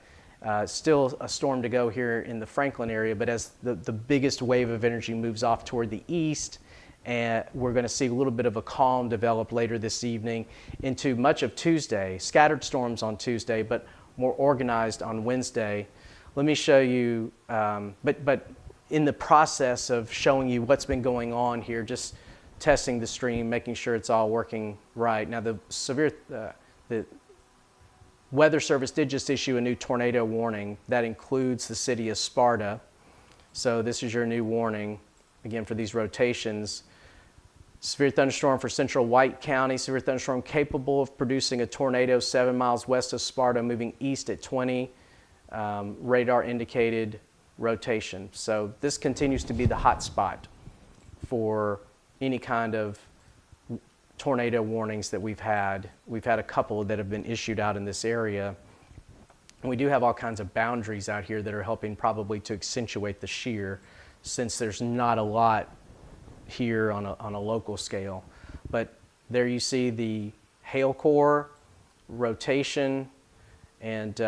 Still a storm to go here in the Franklin area, but as the biggest wave of energy moves off toward the east, and we're going to see a little bit of a calm develop later this evening into much of Tuesday. Scattered storms on Tuesday, but more organized on Wednesday. Let me show you, but in the process of showing you what's been going on here, just testing the stream, making sure it's all working right. Now the Weather Service did just issue a new tornado warning that includes the city of Sparta. So this is your new warning, again, for these rotations. Severe thunderstorm for central White County, severe thunderstorm capable of producing a tornado 7 miles west of Sparta, moving east at 20, radar indicated rotation. So this continues to be the hot spot for any kind of tornado warnings that we've had. We've had a couple that have been issued out in this area. And we do have all kinds of boundaries out here that are helping probably to accentuate the shear, since there's not a lot here on a local scale. But there you see the hail core rotation, and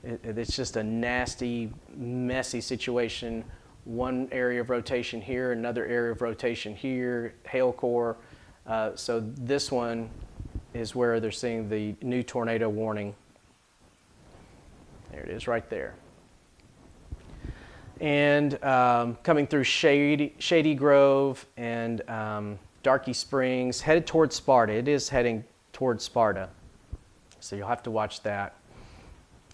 it's just a nasty, messy situation. One area of rotation here, another area of rotation here, hail core. So this one is where they're seeing the new tornado warning. There it is right there. And coming through Shady Grove and Darky Springs, headed towards Sparta. It is heading towards Sparta. So you'll have to watch that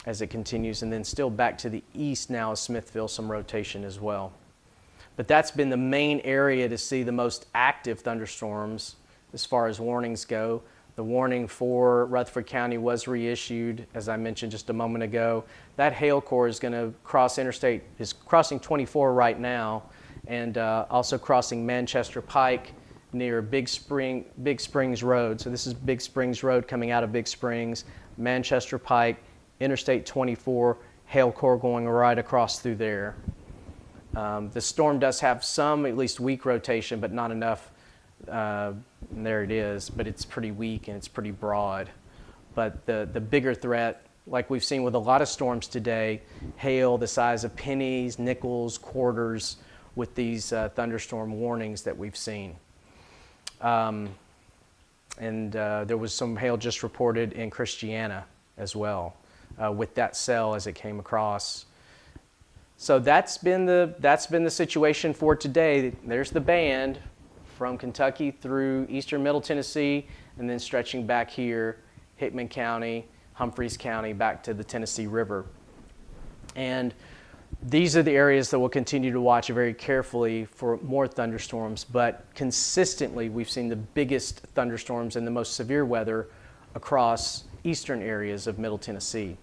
as it continues. And then still back to the east now is Smithville, some rotation as well. But that's been the main area to see the most active thunderstorms as far as warnings go. The warning for Rutherford County was reissued, as I mentioned just a moment ago. That hail core is going to cross interstate, is crossing 24 right now, and also crossing Manchester Pike near Big Springs Road. So this is Big Springs Road coming out of Big Springs, Manchester Pike, Interstate 24, hail core going right across through there. The storm does have some, at least weak rotation, but not enough. There it is, but it's pretty weak and it's pretty broad. But the bigger threat, like we've seen with a lot of storms today, hail the size of pennies, nickels, quarters, with these thunderstorm warnings that we've seen. And there was some hail just reported in Christiana as well, with that cell as it came across. So that's been the situation for today. There's the band from Kentucky through eastern Middle Tennessee, and then stretching back here, Hickman County, Humphreys County, back to the Tennessee River. And these are the areas that we'll continue to watch very carefully for more thunderstorms, but consistently we've seen the biggest thunderstorms and the most severe weather across eastern areas of Middle Tennessee.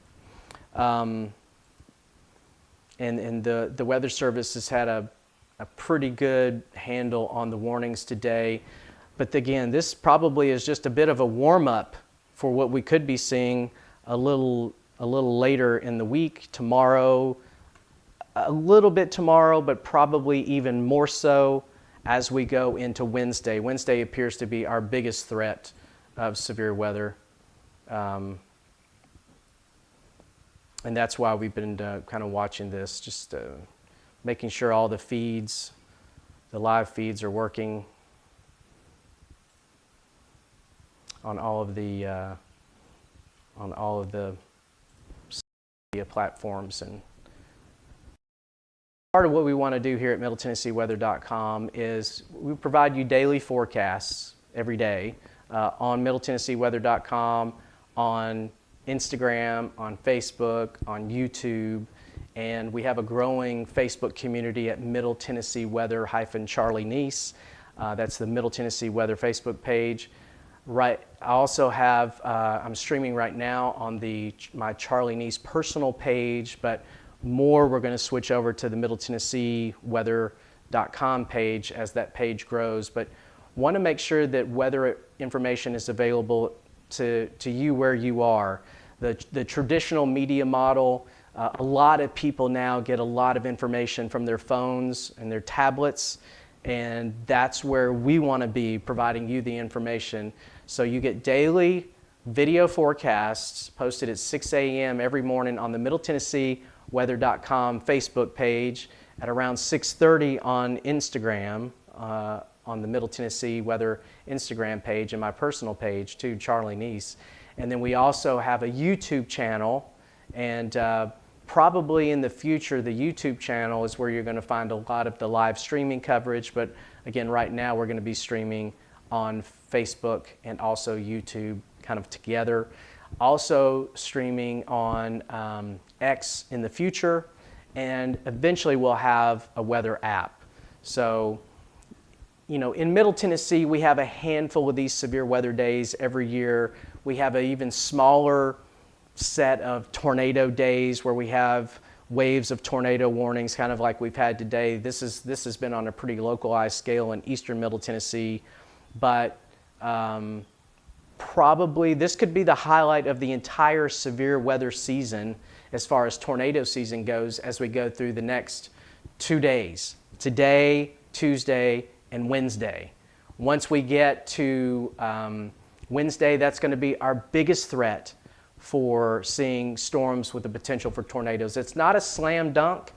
And the Weather Service has had a pretty good handle on the warnings today. But again, this probably is just a bit of a warm-up for what we could be seeing a little later in the week, tomorrow, a little bit tomorrow, but probably even more so as we go into Wednesday. Wednesday appears to be our biggest threat of severe weather. And that's why we've been kind of watching this, just making sure all the feeds, the live feeds, are working on all of the social media platforms and Part of what we want to do here at MiddleTennesseeWeather.com is we provide you daily forecasts every day on MiddleTennesseeWeather.com, on Instagram, on Facebook, on YouTube, and we have a growing Facebook community at Middle Tennessee Weather-Charlie Neese. That's the Middle Tennessee Weather Facebook page. Right. I also have, I'm streaming right now on my Charlie Neese personal page, but more we're going to switch over to the Middle Tennessee Weather.com page as that page grows. But want to make sure that weather information is available to you where you are. The traditional media model, a lot of people now get a lot of information from their phones and their tablets, and that's where we want to be, providing you the information. So you get daily video forecasts posted at 6 a.m. every morning on the Middle Tennessee Weather.com Facebook page, at around 6:30 on Instagram, on the Middle Tennessee Weather Instagram page, and my personal page too, Charlie Neese. And then we also have a YouTube channel, and probably in the future the YouTube channel is where you're going to find a lot of the live streaming coverage. But again, right now we're going to be streaming on Facebook and also YouTube kind of together. Also streaming on X in the future, and eventually we'll have a weather app. So, you know, in Middle Tennessee, we have a handful of these severe weather days every year. We have an even smaller set of tornado days where we have waves of tornado warnings, kind of like we've had today. This has been on a pretty localized scale in eastern Middle Tennessee, but probably this could be the highlight of the entire severe weather season as far as tornado season goes as we go through the next 2 days, today, Tuesday, and Wednesday. Once we get to Wednesday, that's going to be our biggest threat for seeing storms with the potential for tornadoes. It's not a slam dunk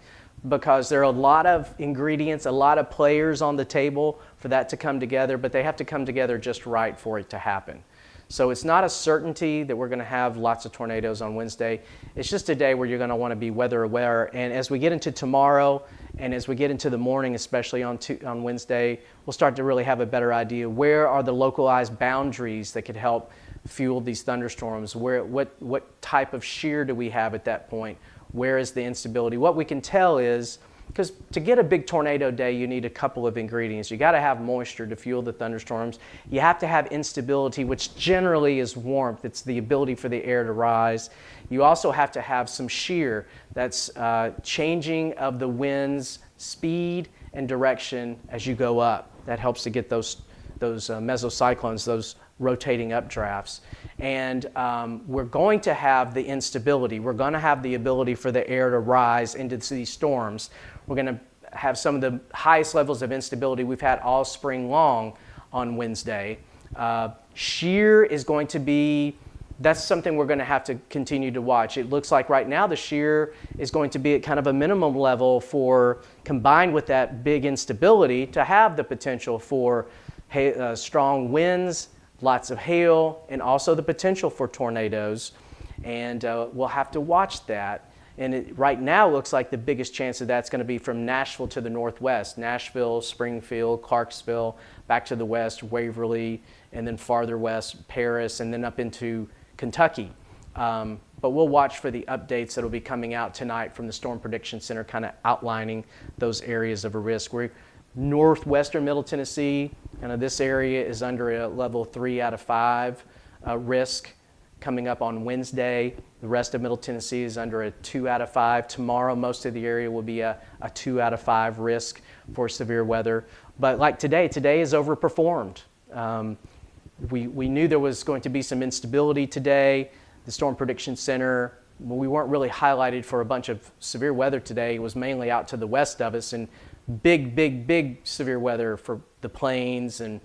because there are a lot of ingredients, a lot of players on the table for that to come together, but they have to come together just right for it to happen. So it's not a certainty that we're going to have lots of tornadoes on Wednesday. It's just a day where you're going to want to be weather aware. And as we get into tomorrow and as we get into the morning, especially on Wednesday, we'll start to really have a better idea. Where are the localized boundaries that could help fuel these thunderstorms? What type of shear do we have at that point? Where is the instability? What we can tell is, because to get a big tornado day, you need a couple of ingredients. You got to have moisture to fuel the thunderstorms. You have to have instability, which generally is warmth. It's the ability for the air to rise. You also have to have some shear. That's changing of the wind's speed and direction as you go up. That helps to get those mesocyclones, those rotating updrafts. And we're going to have the instability. We're going to have the ability for the air to rise into these storms. We're going to have some of the highest levels of instability we've had all spring long on Wednesday. Shear is going to be, that's something we're going to have to continue to watch. It looks like right now the shear is going to be at kind of a minimum level for, combined with that big instability, to have the potential for strong winds, lots of hail, and also the potential for tornadoes. And we'll have to watch that. And it right now looks like the biggest chance of that's going to be from Nashville to the northwest. Nashville, Springfield, Clarksville, back to the west, Waverly, and then farther west, Paris, and then up into Kentucky. But we'll watch for the updates that will be coming out tonight from the Storm Prediction Center, kind of outlining those areas of a risk. We're northwestern Middle Tennessee, and this area is under a level 3 out of 5 risk coming up on Wednesday. The rest of Middle Tennessee is under a 2 out of 5. Tomorrow, most of the area will be a 2 out of 5 risk for severe weather. But like today is overperformed. We knew there was going to be some instability today. The Storm Prediction Center, we weren't really highlighted for a bunch of severe weather today. It was mainly out to the west of us, and big severe weather for the plains and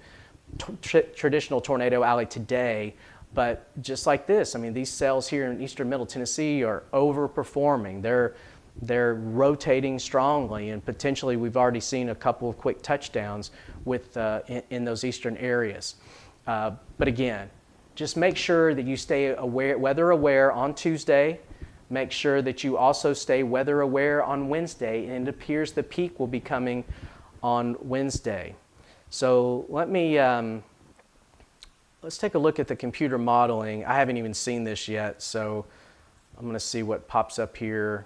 traditional Tornado Alley today. But just like this, I mean, these cells here in eastern Middle Tennessee are overperforming. They're rotating strongly, and potentially we've already seen a couple of quick touchdowns with in those eastern areas. But again, just make sure that you stay aware, weather aware on Tuesday. make sure that you also stay weather aware on Wednesday, and it appears the peak will be coming on Wednesday. So let's take a look at the computer modeling. I haven't even seen this yet, so I'm going to see what pops up here.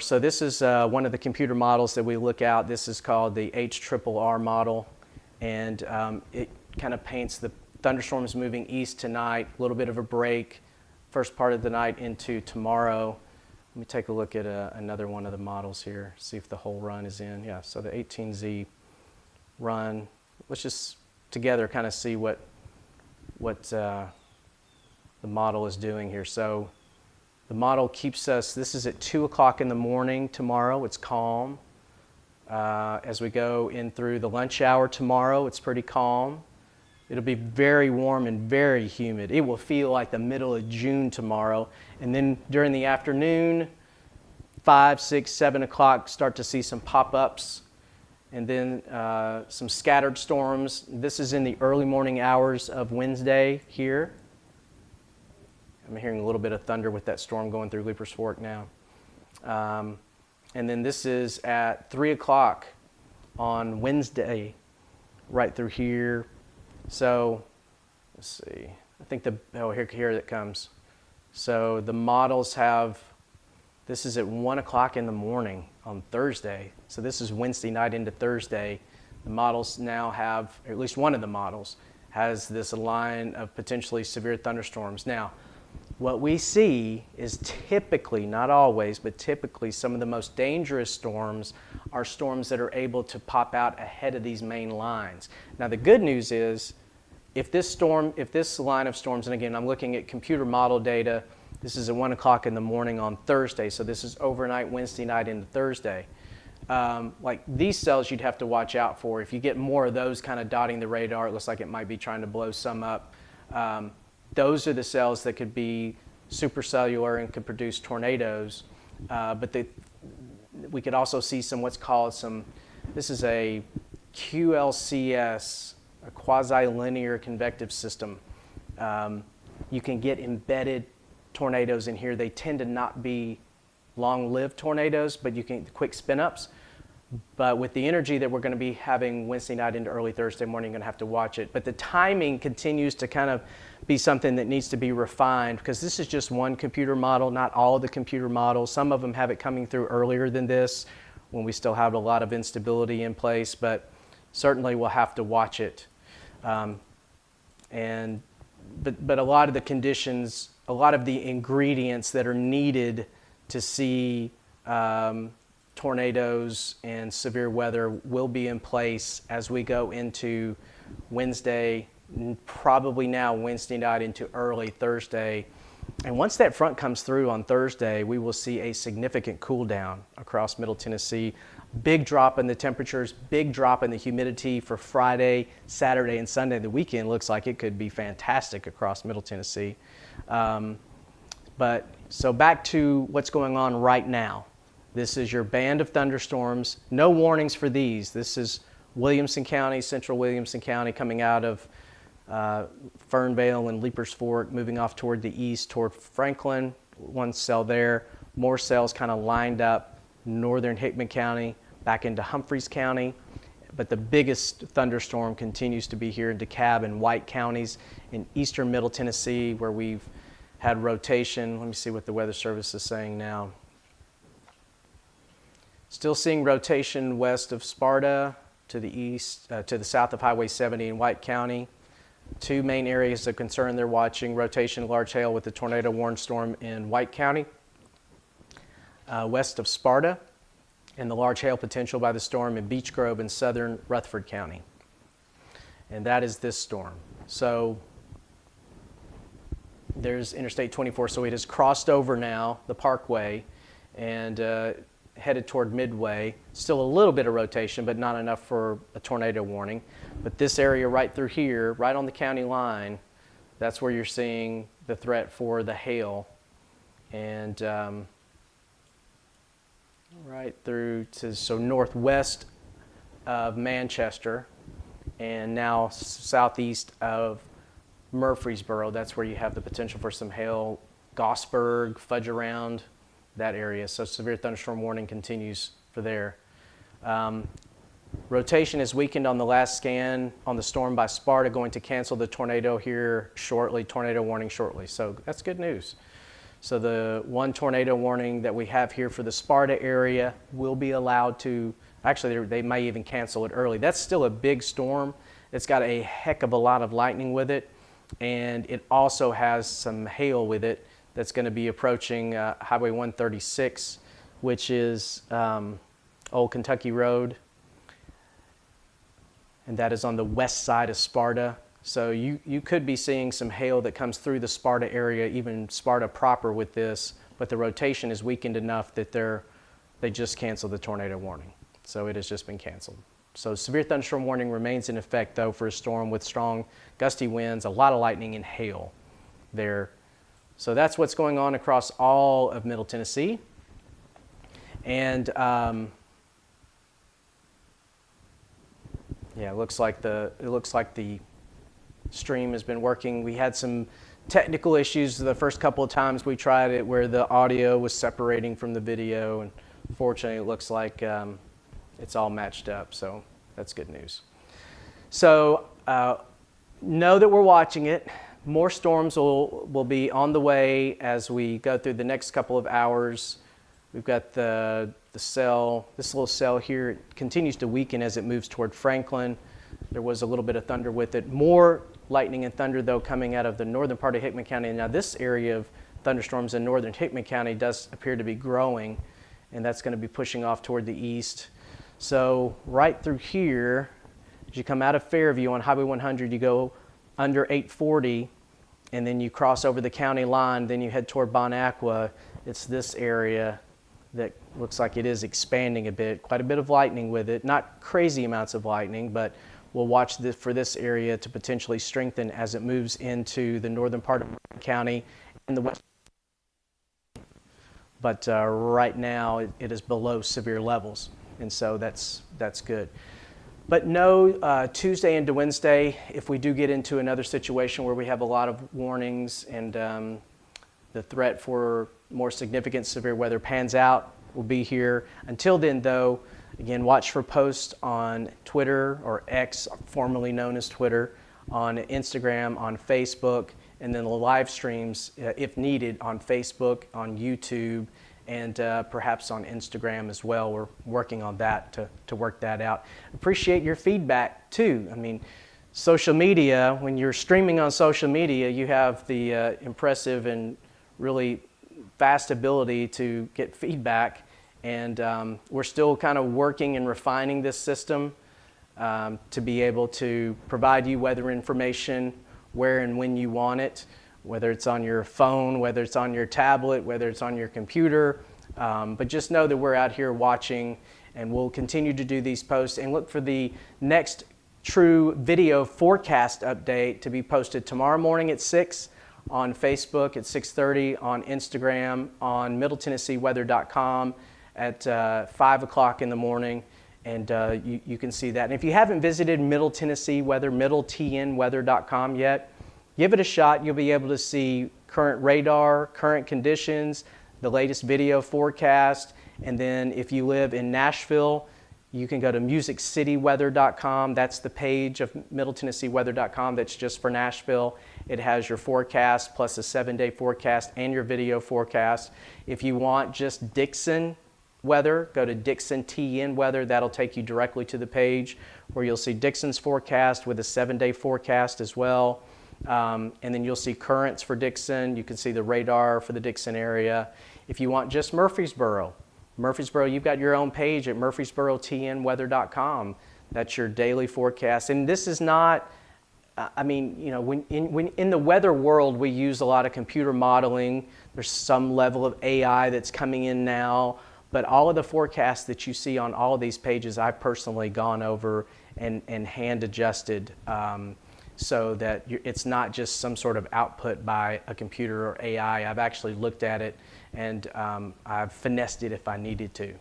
So this is one of the computer models that we look at. This is called the HRRR model, and it kind of paints the thunderstorms moving east tonight, a little bit of a break, first part of the night into tomorrow. Let me take a look at another one of the models here, see if the whole run is in. Yeah, so the 18Z run. Let's just together kind of see what the model is doing here. So the model keeps us, this is at 2 o'clock in the morning tomorrow, it's calm. As we go in through the lunch hour tomorrow, it's pretty calm. It'll be very warm and very humid. It will feel like the middle of June tomorrow. And then during the afternoon, 5, 6, 7 o'clock, start to see some pop-ups. And then some scattered storms. This is in the early morning hours of Wednesday here. I'm hearing a little bit of thunder with that storm going through Leapers Fork now. And then this is at 3 o'clock on Wednesday, right through here. So, let's see. I think here it comes. So the models have, this is at 1 o'clock in the morning on Thursday. So this is Wednesday night into Thursday. The models now have, or at least one of the models, has this line of potentially severe thunderstorms. Now, what we see is typically, not always, but typically some of the most dangerous storms are storms that are able to pop out ahead of these main lines. Now, the good news is, if this line of storms, and again, I'm looking at computer model data, this is at 1 o'clock in the morning on Thursday, so this is overnight Wednesday night into Thursday. Like these cells you'd have to watch out for. If you get more of those kind of dotting the radar, it looks like it might be trying to blow some up. Those are the cells that could be supercellular and could produce tornadoes. But we could also see what's called this is a QLCS, a quasi-linear convective system. You can get embedded tornadoes in here. They tend to not be long-lived tornadoes, but you can quick spin-ups. But with the energy that we're going to be having Wednesday night into early Thursday morning, you're going to have to watch it. But the timing continues to kind of be something that needs to be refined, because this is just one computer model, not all of the computer models. Some of them have it coming through earlier than this, when we still have a lot of instability in place, but certainly we'll have to watch it. But a lot of the conditions, a lot of the ingredients that are needed to see tornadoes and severe weather will be in place as we go into Wednesday, probably now Wednesday night into early Thursday. And once that front comes through on Thursday, we will see a significant cool down across Middle Tennessee. Big drop in the temperatures, big drop in the humidity for Friday, Saturday, and Sunday. The weekend looks like it could be fantastic across Middle Tennessee. So back to what's going on right now. This is your band of thunderstorms. No warnings for these. This is Williamson County, central Williamson County, coming out of Fernvale and Leapers Fork, moving off toward the east, toward Franklin. One cell there. More cells kind of lined up northern Hickman County, back into Humphreys County. But the biggest thunderstorm continues to be here in DeKalb and White counties in eastern Middle Tennessee, where we've had rotation. Let me see what the Weather Service is saying now. Still seeing rotation west of Sparta, to the east, to the south of Highway 70 in White County. Two main areas of concern they're watching: rotation large hail with the tornado warning storm in White County, west of Sparta, and the large hail potential by the storm in Beech Grove in southern Rutherford County. And that is this storm. So there's Interstate 24, so it has crossed over now the Parkway and headed toward Midway. Still a little bit of rotation, but not enough for a tornado warning. But this area right through here, right on the county line, that's where you're seeing the threat for the hail. And right through to, so northwest of Manchester, and now southeast of Murfreesboro, that's where you have the potential for some hail. Gosberg, Fudge Around, that area. So severe thunderstorm warning continues for there. Rotation is weakened on the last scan on the storm by Sparta, going to cancel the tornado here shortly, tornado warning shortly. So that's good news. So the one tornado warning that we have here for the Sparta area will be allowed to, actually they may even cancel it early. That's still a big storm. It's got a heck of a lot of lightning with it, and it also has some hail with it that's going to be approaching Highway 136, which is Old Kentucky Road, and that is on the west side of Sparta. So you could be seeing some hail that comes through the Sparta area, even Sparta proper with this, but the rotation is weakened enough that they just canceled the tornado warning. So it has just been canceled. So severe thunderstorm warning remains in effect though for a storm with strong gusty winds, a lot of lightning and hail there. So that's what's going on across all of Middle Tennessee. And yeah, it looks like the stream has been working. We had some technical issues the first couple of times we tried it where the audio was separating from the video, and fortunately it looks like it's all matched up, so that's good news. So know that we're watching it. More storms will be on the way as we go through the next couple of hours. We've got the cell, this little cell here, it continues to weaken as it moves toward Franklin. There was a little bit of thunder with it. More lightning and thunder, though, coming out of the northern part of Hickman County. Now, this area of thunderstorms in northern Hickman County does appear to be growing, and that's going to be pushing off toward the east. So right through here, as you come out of Fairview on Highway 100, you go under 840, and then you cross over the county line, then you head toward Bon Aqua. It's this area that looks like it is expanding a bit, quite a bit of lightning with it. Not crazy amounts of lightning, but we'll watch for this area to potentially strengthen as it moves into the northern part of Morgan County and the west. But right now it is below severe levels, and so that's good. But no, Tuesday into Wednesday, if we do get into another situation where we have a lot of warnings and the threat for more significant severe weather pans out, we'll be here. Until then, though, again, watch for posts on Twitter, or X, formerly known as Twitter, on Instagram, on Facebook, and then the live streams, if needed, on Facebook, on YouTube, and perhaps on Instagram as well. We're working on that to work that out. Appreciate your feedback, too. I mean, social media, when you're streaming on social media, you have the impressive and really fast ability to get feedback. And we're still kind of working and refining this system to be able to provide you weather information where and when you want it, whether it's on your phone, whether it's on your tablet, whether it's on your computer. But just know that we're out here watching, and we'll continue to do these posts. And look for the next true video forecast update to be posted tomorrow morning at 6 on Facebook, at 6:30 on Instagram, on MiddleTennesseeWeather.com at 5 o'clock in the morning, and you can see that. And if you haven't visited Middle Tennessee Weather, MiddleTNWeather.com yet, give it a shot. You'll be able to see current radar, current conditions, the latest video forecast, and then if you live in Nashville, you can go to MusicCityWeather.com. That's the page of MiddleTennesseeWeather.com that's just for Nashville. It has your forecast plus a 7-day forecast and your video forecast. If you want just Dixon weather, go to Dixon TN Weather. That'll take you directly to the page where you'll see Dixon's forecast with a 7-day forecast as well. And then you'll see currents for Dixon. You can see the radar for the Dixon area. If you want just Murfreesboro, you've got your own page at MurfreesboroTNWeather.com. That's your daily forecast. And this is not, I mean, you know, when in the weather world, we use a lot of computer modeling. There's some level of AI that's coming in now. But all of the forecasts that you see on all of these pages, I've personally gone over and hand adjusted so that it's not just some sort of output by a computer or AI. I've actually looked at it and I've finessed it if I needed to.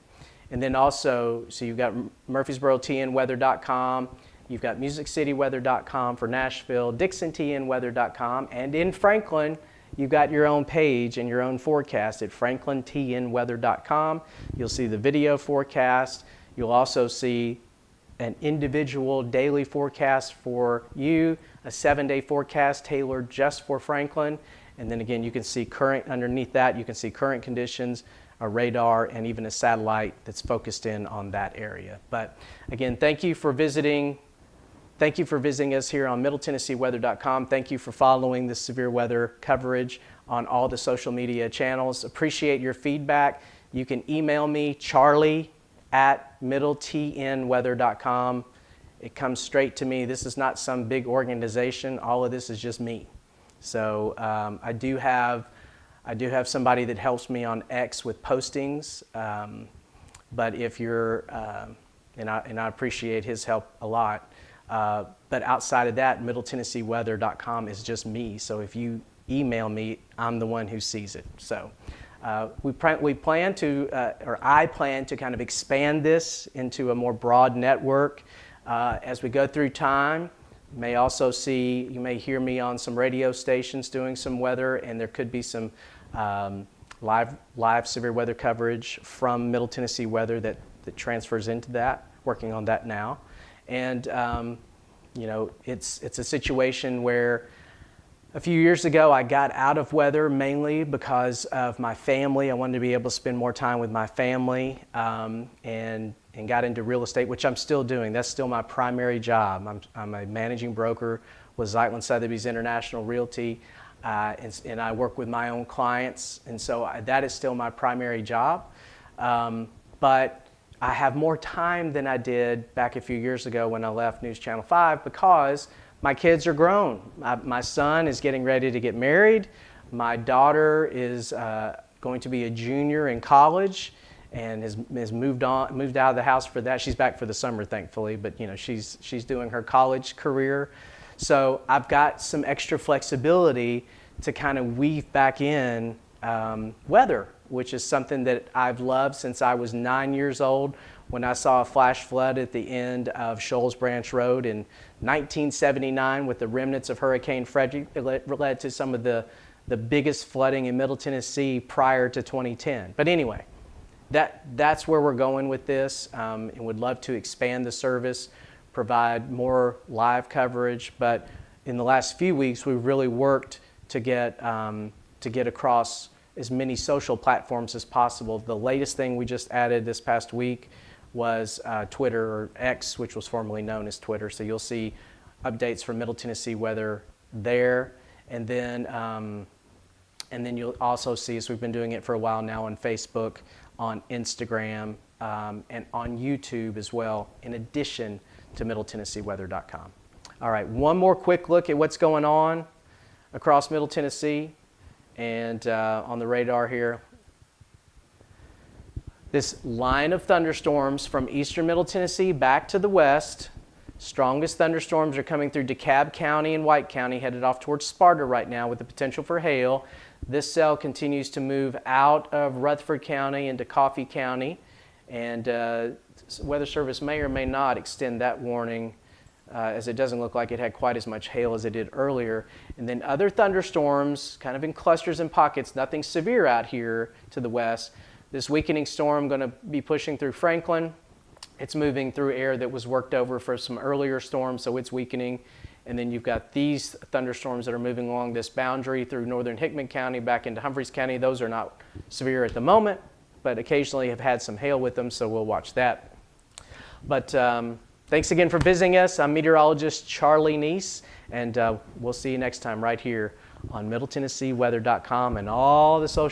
And then also, so you've got MurfreesboroTNWeather.com, You've got MusicCityWeather.com for Nashville, DixonTNWeather.com, and in Franklin, you've got your own page and your own forecast at FranklinTNWeather.com. You'll see the video forecast. You'll also see an individual daily forecast for you, a 7-day forecast tailored just for Franklin. And then again, you can see current, underneath that, you can see current conditions, a radar, and even a satellite that's focused in on that area. But again, thank you for visiting. Thank you for visiting us here on MiddleTennesseeWeather.com. Thank you for following the severe weather coverage on all the social media channels. Appreciate your feedback. You can email me, charlie@MiddleTNWeather.com. It comes straight to me. This is not some big organization. All of this is just me. So I do have somebody that helps me on X with postings. But if you're, and I appreciate his help a lot. But outside of that, MiddleTennesseeWeather.com is just me. So if you email me, I'm the one who sees it. So we plan to, or I plan to kind of expand this into a more broad network as we go through time. You may hear me on some radio stations doing some weather, and there could be some live severe weather coverage from Middle Tennessee Weather that transfers into that, working on that now. And it's a situation where a few years ago I got out of weather mainly because of my family. I wanted to be able to spend more time with my family, and got into real estate, which I'm still doing. That's still my primary job. I'm a managing broker with Zeitlin Sotheby's International Realty, and I work with my own clients, and so that is still my primary job. But I have more time than I did back a few years ago when I left News Channel 5 because my kids are grown. My son is getting ready to get married. My daughter is going to be a junior in college and has moved out of the house for that. She's back for the summer, thankfully, but she's doing her college career. So I've got some extra flexibility to kind of weave back in weather, which is something that I've loved since I was 9 years old when I saw a flash flood at the end of Shoals Branch Road in 1979 with the remnants of Hurricane Frederick. It led to some of the biggest flooding in Middle Tennessee prior to 2010. But anyway, that's where we're going with this, and would love to expand the service, provide more live coverage. But in the last few weeks, we've really worked to get across as many social platforms as possible. The latest thing we just added this past week was Twitter, or X, which was formerly known as Twitter. So you'll see updates from Middle Tennessee Weather there, and then you'll also see, as we've been doing it for a while now, on Facebook, on Instagram, and on YouTube as well, in addition to MiddleTennesseeWeather.com. All right, one more quick look at what's going on across Middle Tennessee and on the radar here. This line of thunderstorms from eastern Middle Tennessee back to the west. Strongest thunderstorms are coming through DeKalb County and White County, headed off towards Sparta right now with the potential for hail. This cell continues to move out of Rutherford County into Coffee County, and Weather Service may or may not extend that warning, as it doesn't look like it had quite as much hail as it did earlier. And then other thunderstorms, kind of in clusters and pockets, nothing severe out here to the west. This weakening storm going to be pushing through Franklin. It's moving through air that was worked over for some earlier storms, so it's weakening. And then you've got these thunderstorms that are moving along this boundary through northern Hickman County back into Humphreys County. Those are not severe at the moment, but occasionally have had some hail with them, so we'll watch that. But thanks again for visiting us. I'm meteorologist Charlie Neese, and we'll see you next time right here on MiddleTennesseeWeather.com and all the social